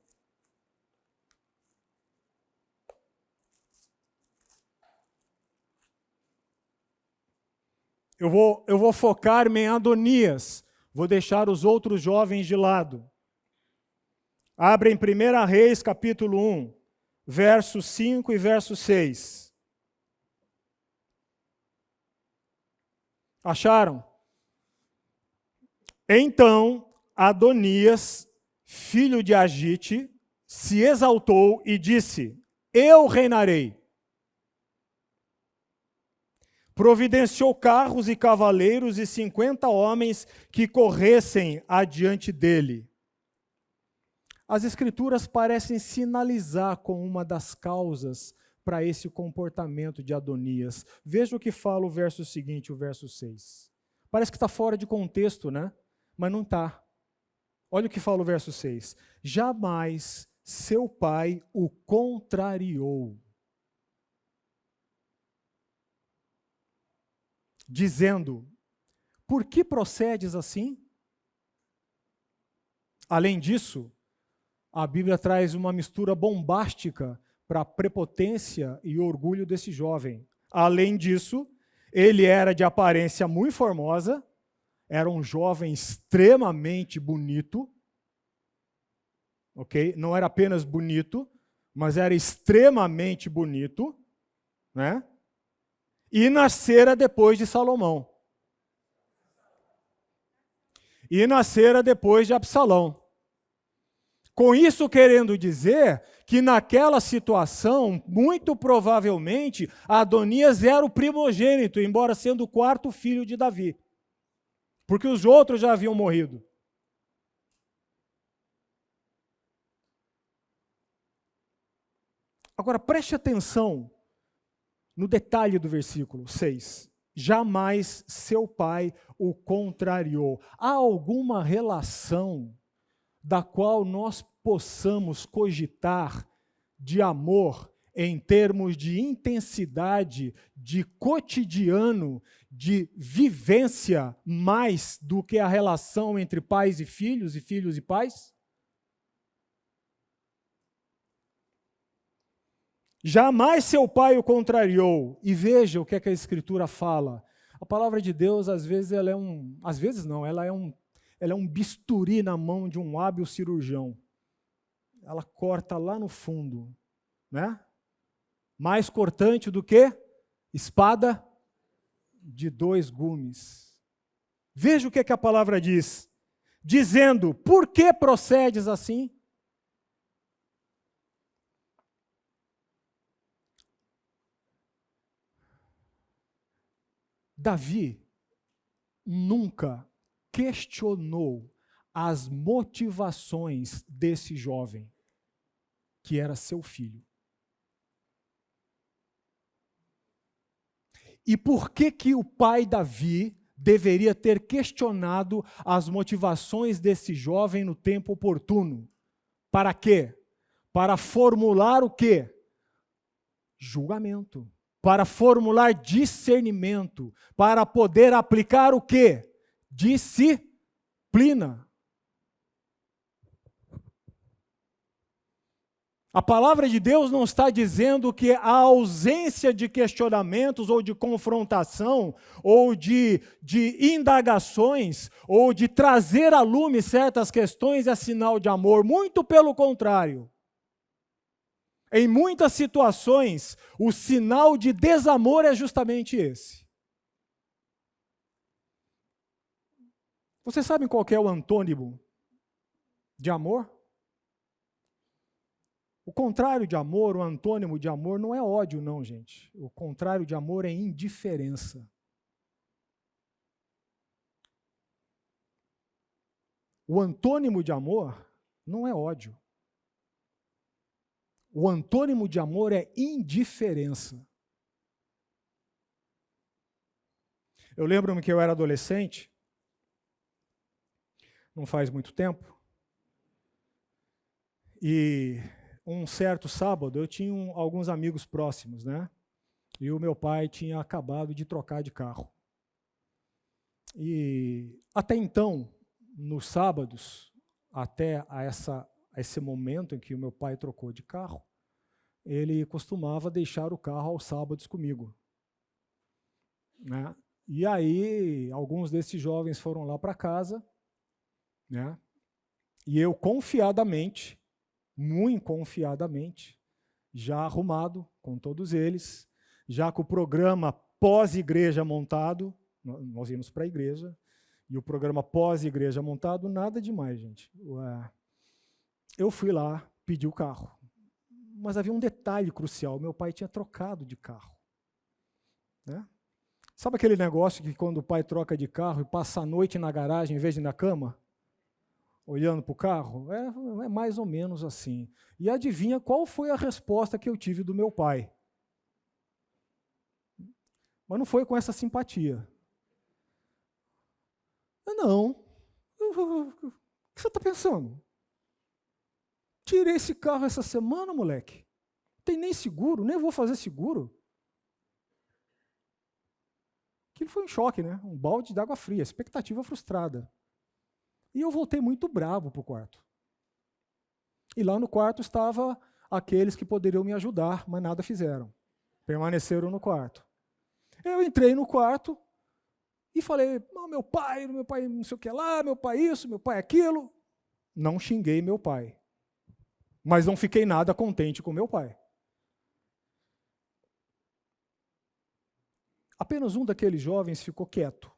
Eu vou focar-me em Adonias, vou deixar os outros jovens de lado. Abre em 1 Reis, capítulo 1, versos 5 e verso 6. Acharam? Então, Adonias, filho de Agite, se exaltou e disse: eu reinarei. Providenciou carros e cavaleiros e 50 homens que corressem adiante dele. As Escrituras parecem sinalizar com uma das causas para esse comportamento de Adonias. Veja o que fala o verso seguinte, o verso 6. Parece que está fora de contexto, né? Mas não está. Olha o que fala o verso 6. Jamais seu pai o contrariou, dizendo: por que procedes assim? Além disso, a Bíblia traz uma mistura bombástica para a prepotência e orgulho desse jovem. Além disso, ele era de aparência muito formosa, era um jovem extremamente bonito, ok? Não era apenas bonito, mas era extremamente bonito, né? E nascera depois de Salomão. E nascera depois de Absalão. Com isso querendo dizer que naquela situação, muito provavelmente, Adonias era o primogênito, embora sendo o 4º filho de Davi. Porque os outros já haviam morrido. Agora preste atenção no detalhe do versículo 6. Jamais seu pai o contrariou. Há alguma relação da qual nós possamos cogitar de amor em termos de intensidade, de cotidiano, de vivência, mais do que a relação entre pais e filhos e pais? Jamais seu pai o contrariou. E veja o que é que a Escritura fala. A palavra de Deus, às vezes, ela é um bisturi na mão de um hábil cirurgião. Ela corta lá no fundo, né? Mais cortante do que espada de 2 gumes. Veja o que é que a palavra diz. Dizendo, por que procedes assim? Davi nunca questionou as motivações desse jovem, que era seu filho. E por que o pai Davi deveria ter questionado as motivações desse jovem no tempo oportuno? Para quê? Para formular o quê? Julgamento. Para formular discernimento. Para poder aplicar o quê? Disciplina. A palavra de Deus não está dizendo que a ausência de questionamentos ou de confrontação ou de indagações ou de trazer à lume certas questões é sinal de amor. Muito pelo contrário. Em muitas situações, o sinal de desamor é justamente esse. Vocês sabem qual que é o antônimo de amor? O contrário de amor, o antônimo de amor, não é ódio, não, gente. O contrário de amor é indiferença. O antônimo de amor não é ódio. O antônimo de amor é indiferença. Eu lembro-me que eu era adolescente, não faz muito tempo, e um certo sábado, eu tinha alguns amigos próximos, né? E o meu pai tinha acabado de trocar de carro. E até então, nos sábados, até esse momento em que o meu pai trocou de carro, ele costumava deixar o carro aos sábados comigo, né? E aí, alguns desses jovens foram lá para casa, né? E eu confiadamente, muito confiadamente, já arrumado com todos eles, já com o programa pós-igreja montado, nós íamos para a igreja, e o programa pós-igreja montado, nada demais, gente. Eu fui lá, pedi o carro. Mas havia um detalhe crucial, meu pai tinha trocado de carro. Né? Sabe aquele negócio que quando o pai troca de carro e passa a noite na garagem em vez de na cama? Olhando para o carro? É mais ou menos assim. E adivinha qual foi a resposta que eu tive do meu pai? Mas não foi com essa simpatia. Não. O que você está pensando? Tirei esse carro essa semana, moleque. Não tem nem seguro, nem vou fazer seguro. Aquilo foi um choque, né? Um balde de água fria, expectativa frustrada. E eu voltei muito bravo para o quarto. E lá no quarto estavam aqueles que poderiam me ajudar, mas nada fizeram. Permaneceram no quarto. Eu entrei no quarto e falei, meu pai não sei o que lá, meu pai isso, meu pai aquilo. Não xinguei meu pai. Mas não fiquei nada contente com meu pai. Apenas um daqueles jovens ficou quieto.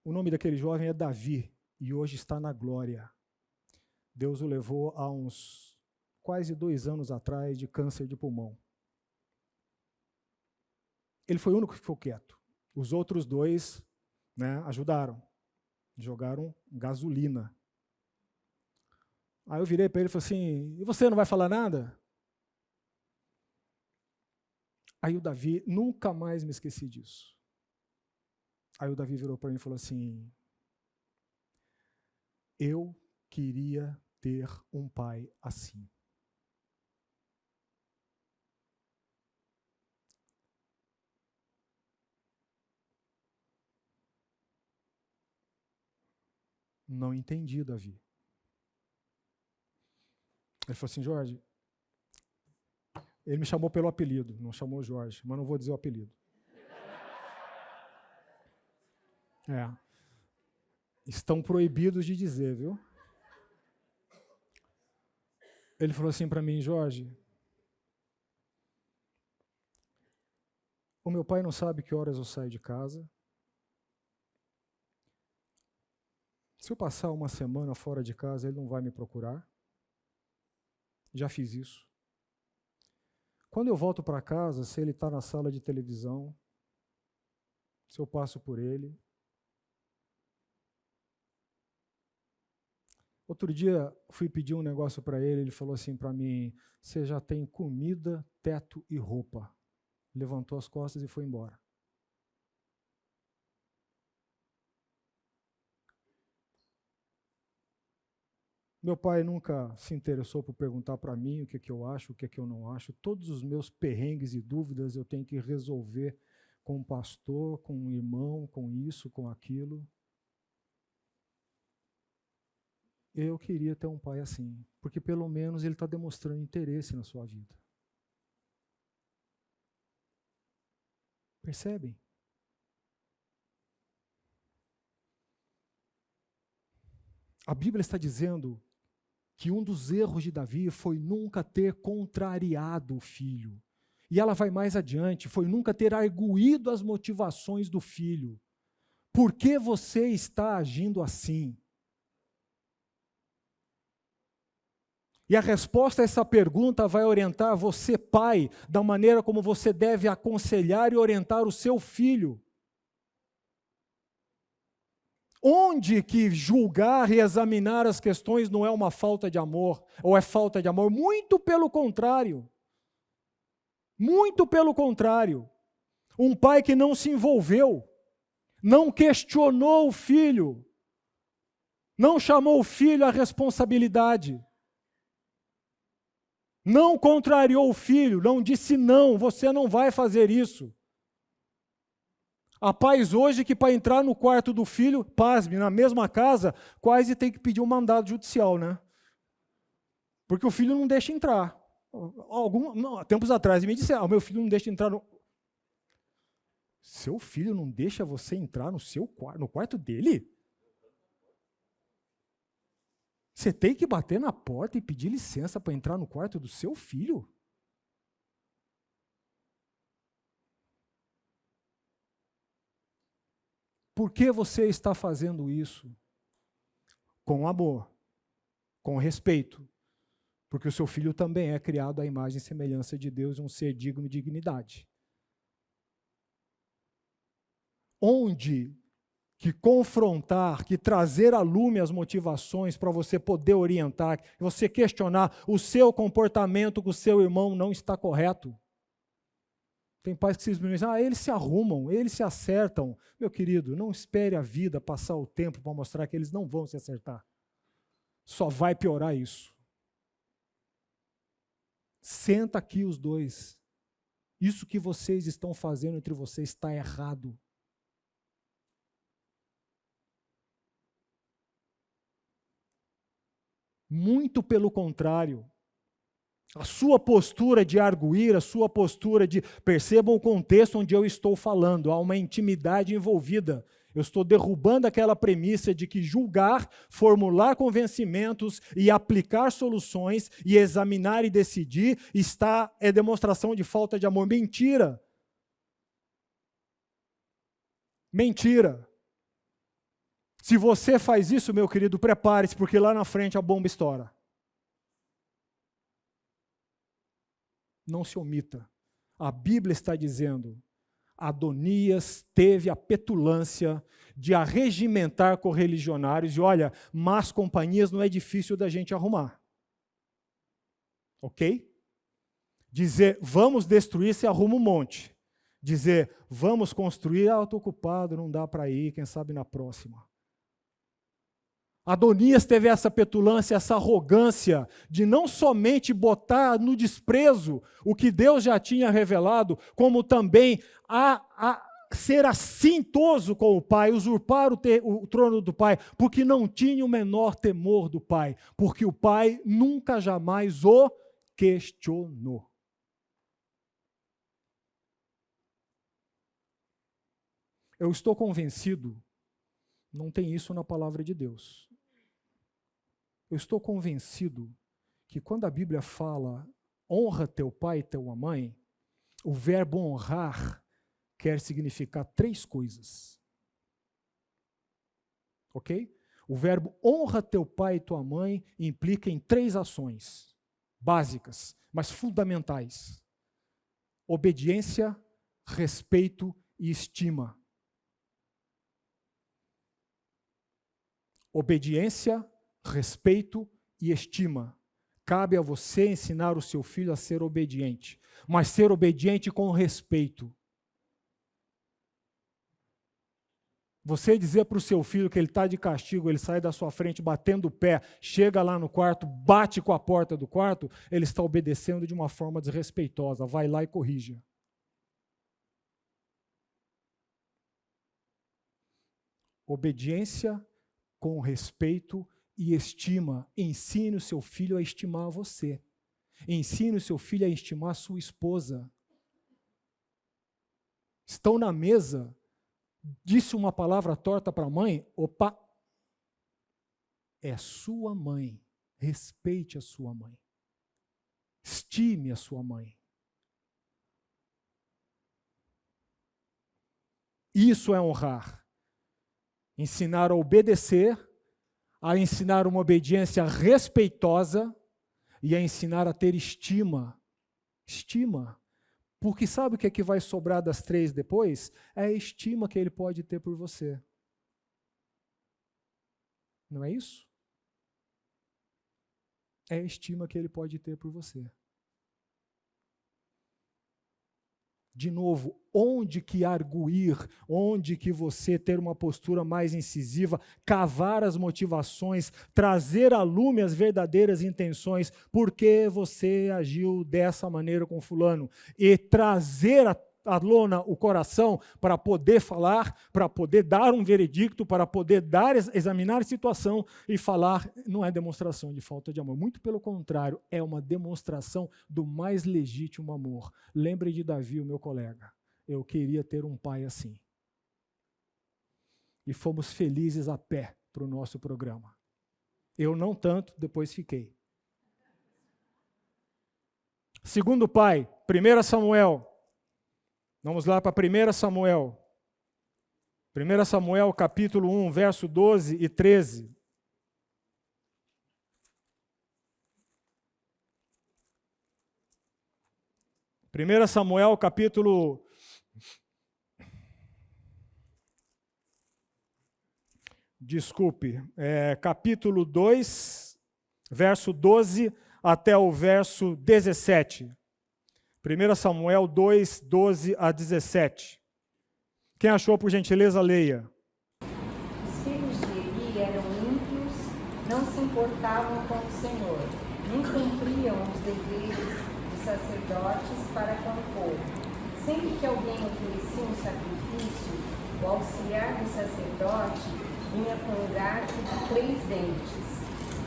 O nome daquele jovem é Davi. E hoje está na glória. Deus o levou há uns quase 2 anos atrás de câncer de pulmão. Ele foi o único que ficou quieto. Os outros 2, né, ajudaram. Jogaram gasolina. Aí eu virei para ele e falei assim, e você não vai falar nada? Aí o Davi, nunca mais me esqueci disso. Aí o Davi virou para mim e falou assim, eu queria ter um pai assim. Não entendi, Davi. Ele falou assim, Jorge, ele me chamou pelo apelido, não chamou Jorge, mas não vou dizer o apelido. Estão proibidos de dizer, viu? Ele falou assim para mim, Jorge, o meu pai não sabe que horas eu saio de casa. Se eu passar uma semana fora de casa, ele não vai me procurar. Já fiz isso. Quando eu volto para casa, se ele está na sala de televisão, se eu passo por ele. Outro dia, fui pedir um negócio para ele falou assim para mim, você já tem comida, teto e roupa. Levantou as costas e foi embora. Meu pai nunca se interessou por perguntar para mim o que eu acho, o que eu não acho. Todos os meus perrengues e dúvidas eu tenho que resolver com um pastor, com um irmão, com isso, com aquilo. Eu queria ter um pai assim, porque pelo menos ele está demonstrando interesse na sua vida. Percebem? A Bíblia está dizendo que um dos erros de Davi foi nunca ter contrariado o filho. E ela vai mais adiante, foi nunca ter arguído as motivações do filho. Por que você está agindo assim? E a resposta a essa pergunta vai orientar você, pai, da maneira como você deve aconselhar e orientar o seu filho. Onde que julgar e examinar as questões não é uma falta de amor, ou é falta de amor? Muito pelo contrário. Muito pelo contrário. Um pai que não se envolveu, não questionou o filho, não chamou o filho à responsabilidade, não contrariou o filho, não disse não, você não vai fazer isso. Há pais hoje que para entrar no quarto do filho, pasme, na mesma casa, quase tem que pedir um mandado judicial, né? Porque o filho não deixa entrar. Tempos atrás me disseram, meu filho não deixa entrar no... Seu filho não deixa você entrar no quarto dele? Você tem que bater na porta e pedir licença para entrar no quarto do seu filho? Por que você está fazendo isso? Com amor, com respeito, porque o seu filho também é criado à imagem e semelhança de Deus, um ser digno de dignidade. Onde que confrontar, que trazer à lume as motivações para você poder orientar, você questionar o seu comportamento com o seu irmão não está correto. Tem pais que se dizem, eles se arrumam, eles se acertam. Meu querido, não espere a vida passar o tempo para mostrar que eles não vão se acertar. Só vai piorar isso. Senta aqui os dois. Isso que vocês estão fazendo entre vocês está errado. Muito pelo contrário. A sua postura de arguir, a sua postura de... Percebam o contexto onde eu estou falando, há uma intimidade envolvida. Eu estou derrubando aquela premissa de que julgar, formular convencimentos e aplicar soluções e examinar e decidir é demonstração de falta de amor. Mentira! Mentira! Se você faz isso, meu querido, prepare-se, porque lá na frente a bomba estoura. Não se omita. A Bíblia está dizendo, Adonias teve a petulância de arregimentar correligionários, e olha, más companhias não é difícil da gente arrumar. Ok? Dizer, vamos destruir, você arruma um monte. Dizer, vamos construir, eu estou ocupado, não dá para ir, quem sabe na próxima. Adonias teve essa petulância, essa arrogância de não somente botar no desprezo o que Deus já tinha revelado, como também ser assintoso com o pai, usurpar o trono do pai, porque não tinha o menor temor do pai, porque o pai nunca jamais o questionou. Eu estou convencido, não tem isso na palavra de Deus. Eu estou convencido que quando a Bíblia fala honra teu pai e tua mãe, o verbo honrar quer significar 3 coisas. Ok? O verbo honra teu pai e tua mãe implica em 3 ações básicas, mas fundamentais: obediência, respeito e estima. Obediência, respeito e estima. Cabe a você ensinar o seu filho a ser obediente, mas ser obediente com respeito. Você dizer para o seu filho que ele está de castigo, ele sai da sua frente batendo o pé, chega lá no quarto, bate com a porta do quarto, ele está obedecendo de uma forma desrespeitosa. Vai lá e corrija. Obediência com respeito e estima. Ensine o seu filho a estimar você. Ensine o seu filho a estimar a sua esposa. Estão na mesa, disse uma palavra torta para a mãe, opa, é sua mãe. Respeite a sua mãe. Estime a sua mãe. Isso é honrar. Ensinar a obedecer, a ensinar uma obediência respeitosa e a ensinar a ter estima. Estima. Porque sabe o que é que vai sobrar das 3 depois? É a estima que ele pode ter por você. Não é isso? É a estima que ele pode ter por você. De novo, onde que arguir, onde que você ter uma postura mais incisiva, cavar as motivações, trazer à lume as verdadeiras intenções, por que você agiu dessa maneira com fulano, e trazer à lona o coração para poder falar, para poder dar um veredicto, para poder examinar a situação e falar, não é demonstração de falta de amor. Muito pelo contrário, é uma demonstração do mais legítimo amor. Lembre de Davi, o meu colega. Eu queria ter um pai assim. E fomos felizes a pé para o nosso programa. Eu não tanto, depois fiquei. Segundo pai, 1 Samuel. Vamos lá para 1 Samuel. 1 Samuel, capítulo 1, verso 12 e 13. Primeira Samuel, capítulo... capítulo 2, verso 12 até o verso 17. 1 Samuel 2, 12 a 17. Quem achou, por gentileza, leia. Os filhos de Eli eram ímpios, não se importavam com o Senhor, nem cumpriam os deveres dos sacerdotes para com o povo. Sempre que alguém oferecia um sacrifício, o auxiliar do sacerdote vinha com um garfo de 3 dentes.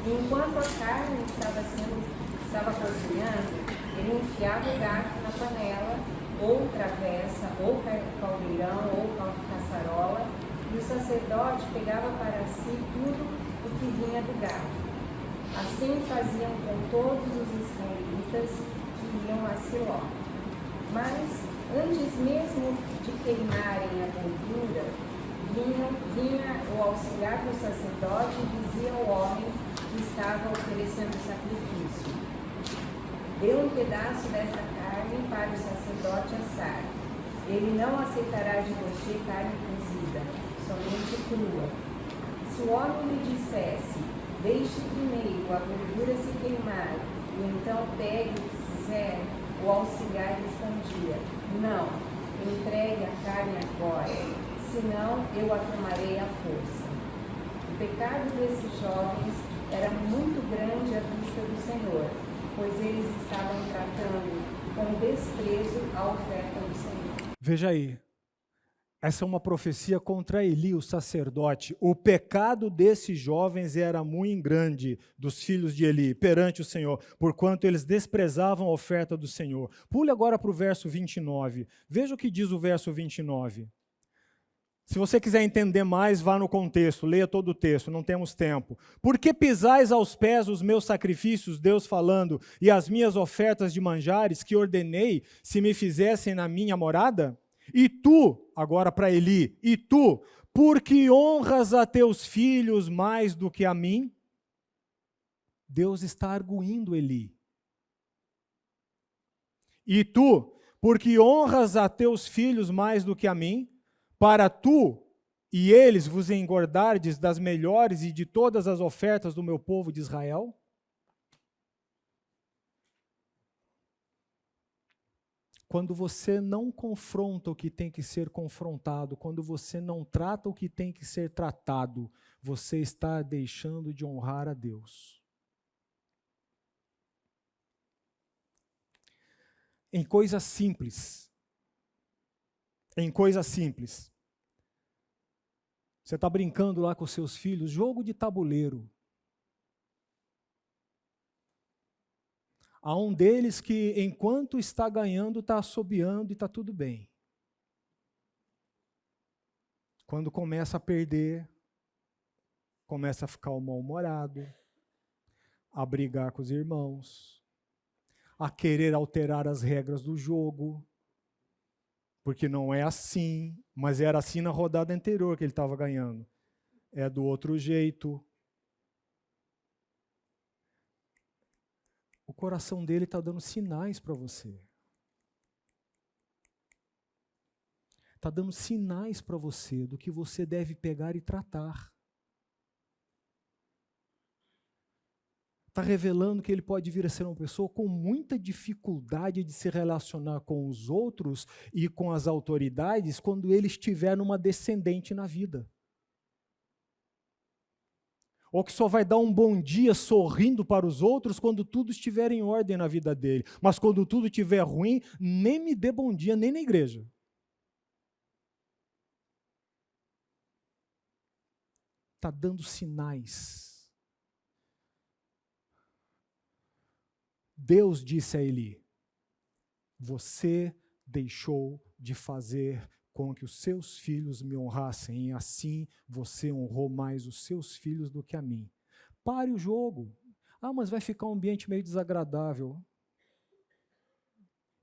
E enquanto a carne estava cozinhando, ele enfiava o garfo na panela, ou travessa, ou caldeirão, ou caçarola, e o sacerdote pegava para si tudo o que vinha do garfo. Assim faziam com todos os israelitas que iam a Siló. Mas, antes mesmo de queimarem a gordura, vinha o auxiliar do sacerdote e dizia ao homem que estava oferecendo o sacrifício: dê um pedaço desta carne para o sacerdote assar. Ele não aceitará de você carne cozida, somente crua. Se o homem lhe dissesse: deixe primeiro a gordura se queimar, e então pegue o que quiser, o auxiliar respondia: não, entregue a carne agora, senão eu a tomarei à força. O pecado desses jovens era muito grande à vista do Senhor, pois eles estavam tratando com desprezo a oferta do Senhor. Veja aí, Essa é uma profecia contra Eli, o sacerdote. O pecado desses jovens era muito grande, dos filhos de Eli, perante o Senhor, porquanto eles desprezavam a oferta do Senhor. Pule agora para o verso 29. Veja o que diz o verso 29. Se você quiser entender mais, vá no contexto, leia todo o texto, não temos tempo. Por que pisais aos pés os meus sacrifícios, Deus falando, e as minhas ofertas de manjares que ordenei se me fizessem na minha morada? E tu, agora para Eli, e tu, porque honras a teus filhos mais do que a mim? Deus está arguindo Eli. E tu, porque honras a teus filhos mais do que a mim, para tu e eles vos engordardes das melhores e de todas as ofertas do meu povo de Israel? Quando você não confronta o que tem que ser confrontado, quando você não trata o que tem que ser tratado, você está deixando de honrar a Deus. Em coisas simples. Você está brincando lá com seus filhos, jogo de tabuleiro. Há um deles que, enquanto está ganhando, está assobiando e está tudo bem. Quando começa a perder, começa a ficar mal-humorado, a brigar com os irmãos, a querer alterar as regras do jogo, porque não é assim, mas era assim na rodada anterior que ele estava ganhando. É do outro jeito. O coração dele está dando sinais para você. Está dando sinais para você do que você deve pegar e tratar. Está revelando que ele pode vir a ser uma pessoa com muita dificuldade de se relacionar com os outros e com as autoridades quando ele estiver numa descendente na vida. Ou que só vai dar um bom dia sorrindo para os outros quando tudo estiver em ordem na vida dele. Mas quando tudo estiver ruim, nem me dê bom dia, nem na igreja. Está dando sinais. Deus disse a Eli: você deixou de fazer com que os seus filhos me honrassem, e assim você honrou mais os seus filhos do que a mim. Pare o jogo. Ah, mas vai ficar um ambiente meio desagradável.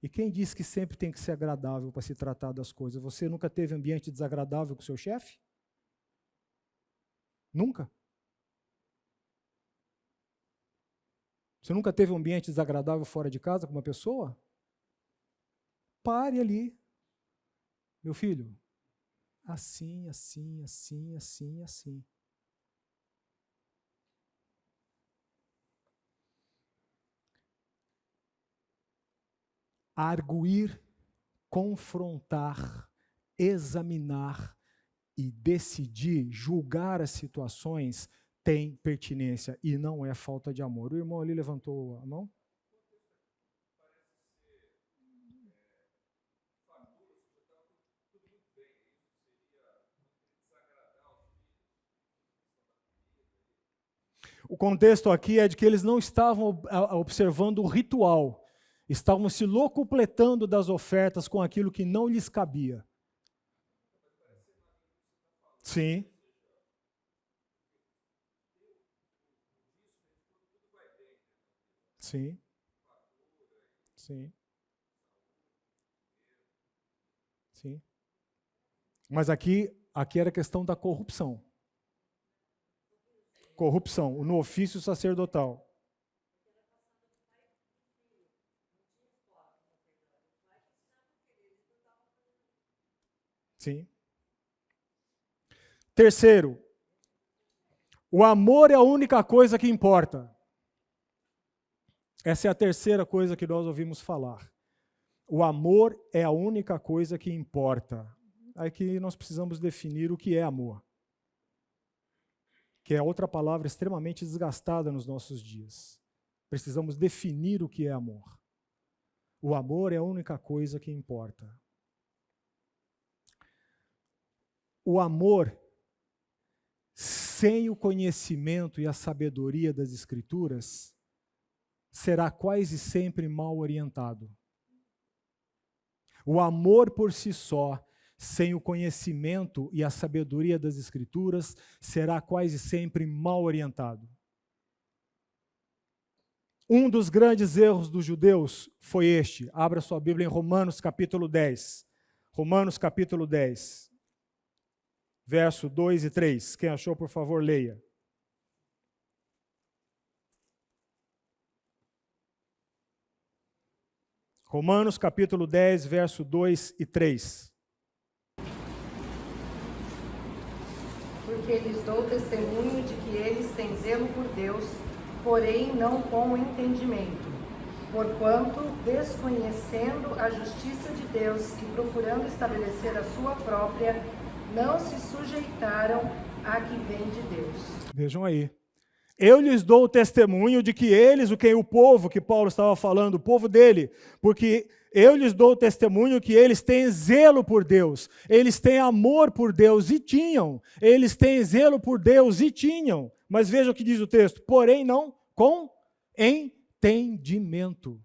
E quem disse que sempre tem que ser agradável para se tratar das coisas? Você nunca teve ambiente desagradável com o seu chefe? Nunca? Você nunca teve um ambiente desagradável fora de casa com uma pessoa? Pare ali. Meu filho, assim, assim, assim, assim, assim. Arguir, confrontar, examinar e decidir, julgar as situações tem pertinência e não é falta de amor. O irmão ali levantou a mão? O contexto aqui é de que eles não estavam observando o ritual, estavam se locupletando das ofertas com aquilo que não lhes cabia. Sim. Sim. Sim. Sim. Mas aqui era a questão da corrupção. Corrupção, no ofício sacerdotal. Sim. Terceiro, o amor é a única coisa que importa. Essa é a terceira coisa que nós ouvimos falar. O amor é a única coisa que importa. Aqui nós precisamos definir o que é amor, que é outra palavra extremamente desgastada nos nossos dias. Precisamos definir o que é amor. O amor é a única coisa que importa. O amor sem o conhecimento e a sabedoria das Escrituras será quase sempre mal orientado. O amor por si só, sem o conhecimento e a sabedoria das Escrituras, será quase sempre mal orientado. Um dos grandes erros dos judeus foi este. Abra sua Bíblia em Romanos capítulo 10. Romanos capítulo 10, verso 2 e 3. Quem achou, por favor, leia. Romanos capítulo 10, verso 2 e 3. Porque lhes dou testemunho de que eles têm zelo por Deus, porém não com entendimento. Porquanto, desconhecendo a justiça de Deus e procurando estabelecer a sua própria, não se sujeitaram à que vem de Deus. Vejam aí. Eu lhes dou o testemunho de que eles, o povo que Paulo estava falando, o povo dele, porque eu lhes dou o testemunho que eles têm zelo por Deus, eles têm amor por Deus e tinham, eles têm zelo por Deus e tinham, mas veja o que diz o texto, porém não com entendimento.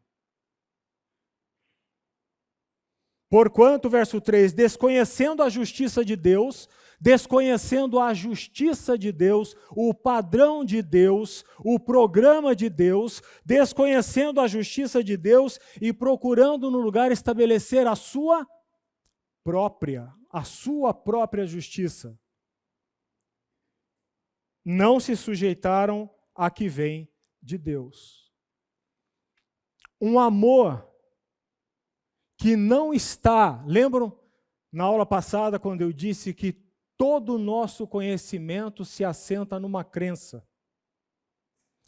Porquanto, verso 3, desconhecendo a justiça de Deus, o padrão de Deus, o programa de Deus, desconhecendo a justiça de Deus e procurando no lugar estabelecer a sua própria justiça. Não se sujeitaram a que vem de Deus. Um amor que não está, lembram na aula passada quando eu disse que todo o nosso conhecimento se assenta numa crença.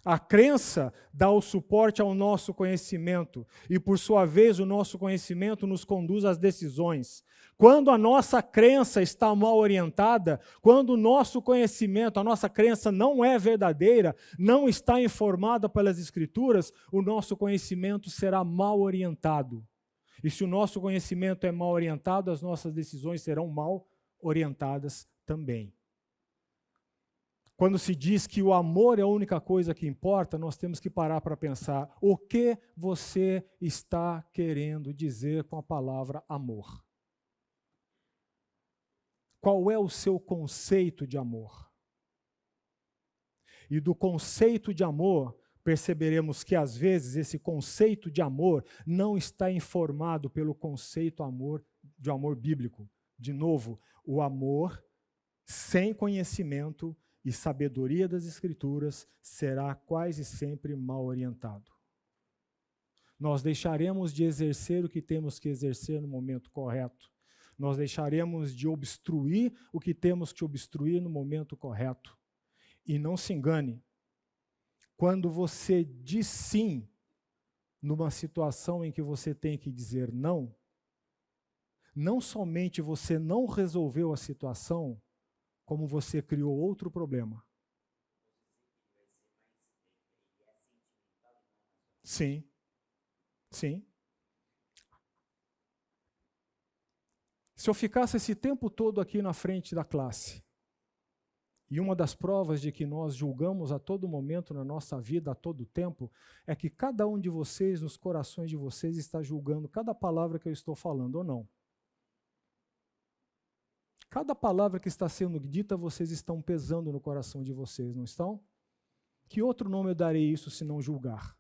A crença dá o suporte ao nosso conhecimento e, por sua vez, o nosso conhecimento nos conduz às decisões. Quando a nossa crença está mal orientada, quando o nosso conhecimento, a nossa crença não é verdadeira, não está informada pelas Escrituras, o nosso conhecimento será mal orientado. E se o nosso conhecimento é mal orientado, as nossas decisões serão mal orientadas também. Quando se diz que o amor é a única coisa que importa, nós temos que parar para pensar o que você está querendo dizer com a palavra amor. Qual é o seu conceito de amor? E do conceito de amor, perceberemos que, às vezes, esse conceito de amor não está informado pelo conceito de amor bíblico. De novo, o amor sem conhecimento e sabedoria das Escrituras será quase sempre mal orientado. Nós deixaremos de exercer o que temos que exercer no momento correto. Nós deixaremos de obstruir o que temos que obstruir no momento correto. E não se engane, quando você diz sim numa situação em que você tem que dizer não, não somente você não resolveu a situação, como você criou outro problema. Sim, sim. Se eu ficasse esse tempo todo aqui na frente da classe, e uma das provas de que nós julgamos a todo momento na nossa vida, a todo tempo, é que cada um de vocês, nos corações de vocês, está julgando cada palavra que eu estou falando ou não. Cada palavra que está sendo dita, vocês estão pesando no coração de vocês, não estão? Que outro nome eu darei isso se não julgar?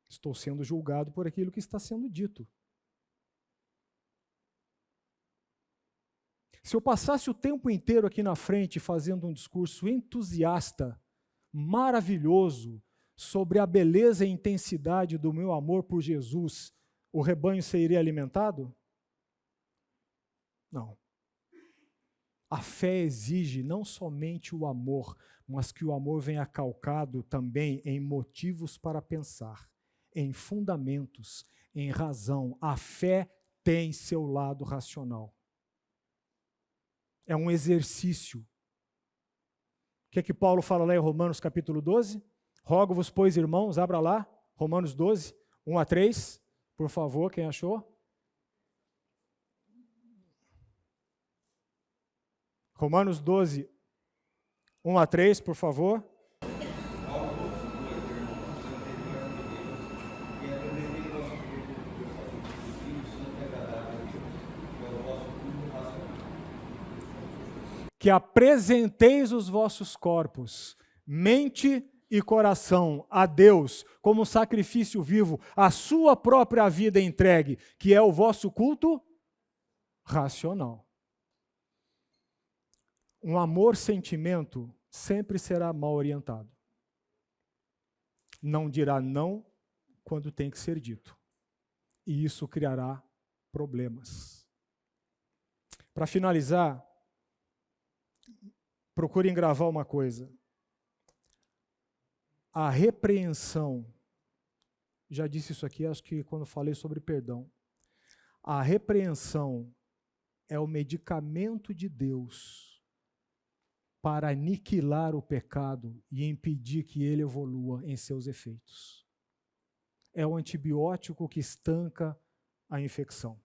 Estou sendo julgado por aquilo que está sendo dito. Se eu passasse o tempo inteiro aqui na frente fazendo um discurso entusiasta, maravilhoso, sobre a beleza e intensidade do meu amor por Jesus, o rebanho seria alimentado? Não. A fé exige não somente o amor, mas que o amor venha calcado também em motivos para pensar, em fundamentos, em razão. A fé tem seu lado racional. É um exercício. O que é que Paulo fala lá em Romanos capítulo 12? Rogo-vos, pois, irmãos, abra lá, Romanos 12, 1 a 3, por favor, quem achou? Romanos 12, 1 a 3, por favor. Que apresenteis os vossos corpos, mente e coração, a Deus, como sacrifício vivo, a sua própria vida entregue, que é o vosso culto racional. Um amor-sentimento sempre será mal orientado. Não dirá não quando tem que ser dito. E isso criará problemas. Para finalizar, procurem gravar uma coisa. A repreensão, já disse isso aqui, acho que quando falei sobre perdão. A repreensão é o medicamento de Deus para aniquilar o pecado e impedir que ele evolua em seus efeitos. É o antibiótico que estanca a infecção.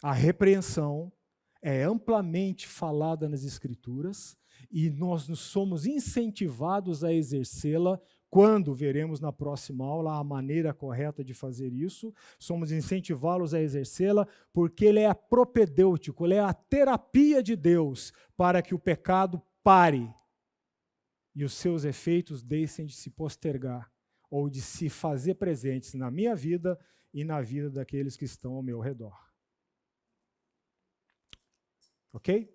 A repreensão é amplamente falada nas Escrituras e nós somos incentivados a exercê-la quando veremos na próxima aula a maneira correta de fazer isso. Somos incentivados a exercê-la porque ele é propedêutico, ele é a terapia de Deus para que o pecado pare e os seus efeitos deixem de se postergar ou de se fazer presentes na minha vida e na vida daqueles que estão ao meu redor. Ok?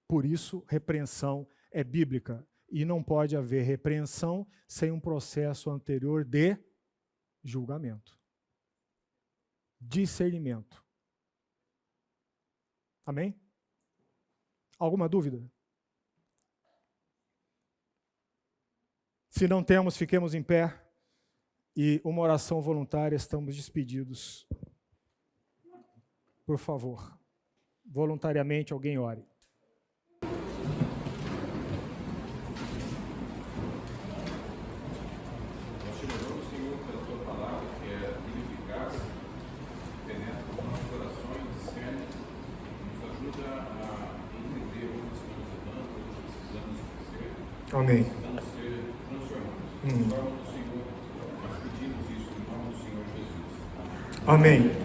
Por isso, repreensão é bíblica. E não pode haver repreensão sem um processo anterior de julgamento. Discernimento. Amém? Alguma dúvida? Se não temos, fiquemos em pé. E uma oração voluntária, estamos despedidos. Por favor. Voluntariamente, alguém ore. Nós te louvamos, Senhor, pela tua palavra, que é eficaz, penetra nos nossos corações, discerne, nos ajuda a entender onde estamos errando, onde precisamos crescer, Amém. precisamos ser transformados. Transforma do Senhor, nós pedimos isso em nome do Senhor Jesus. Amém.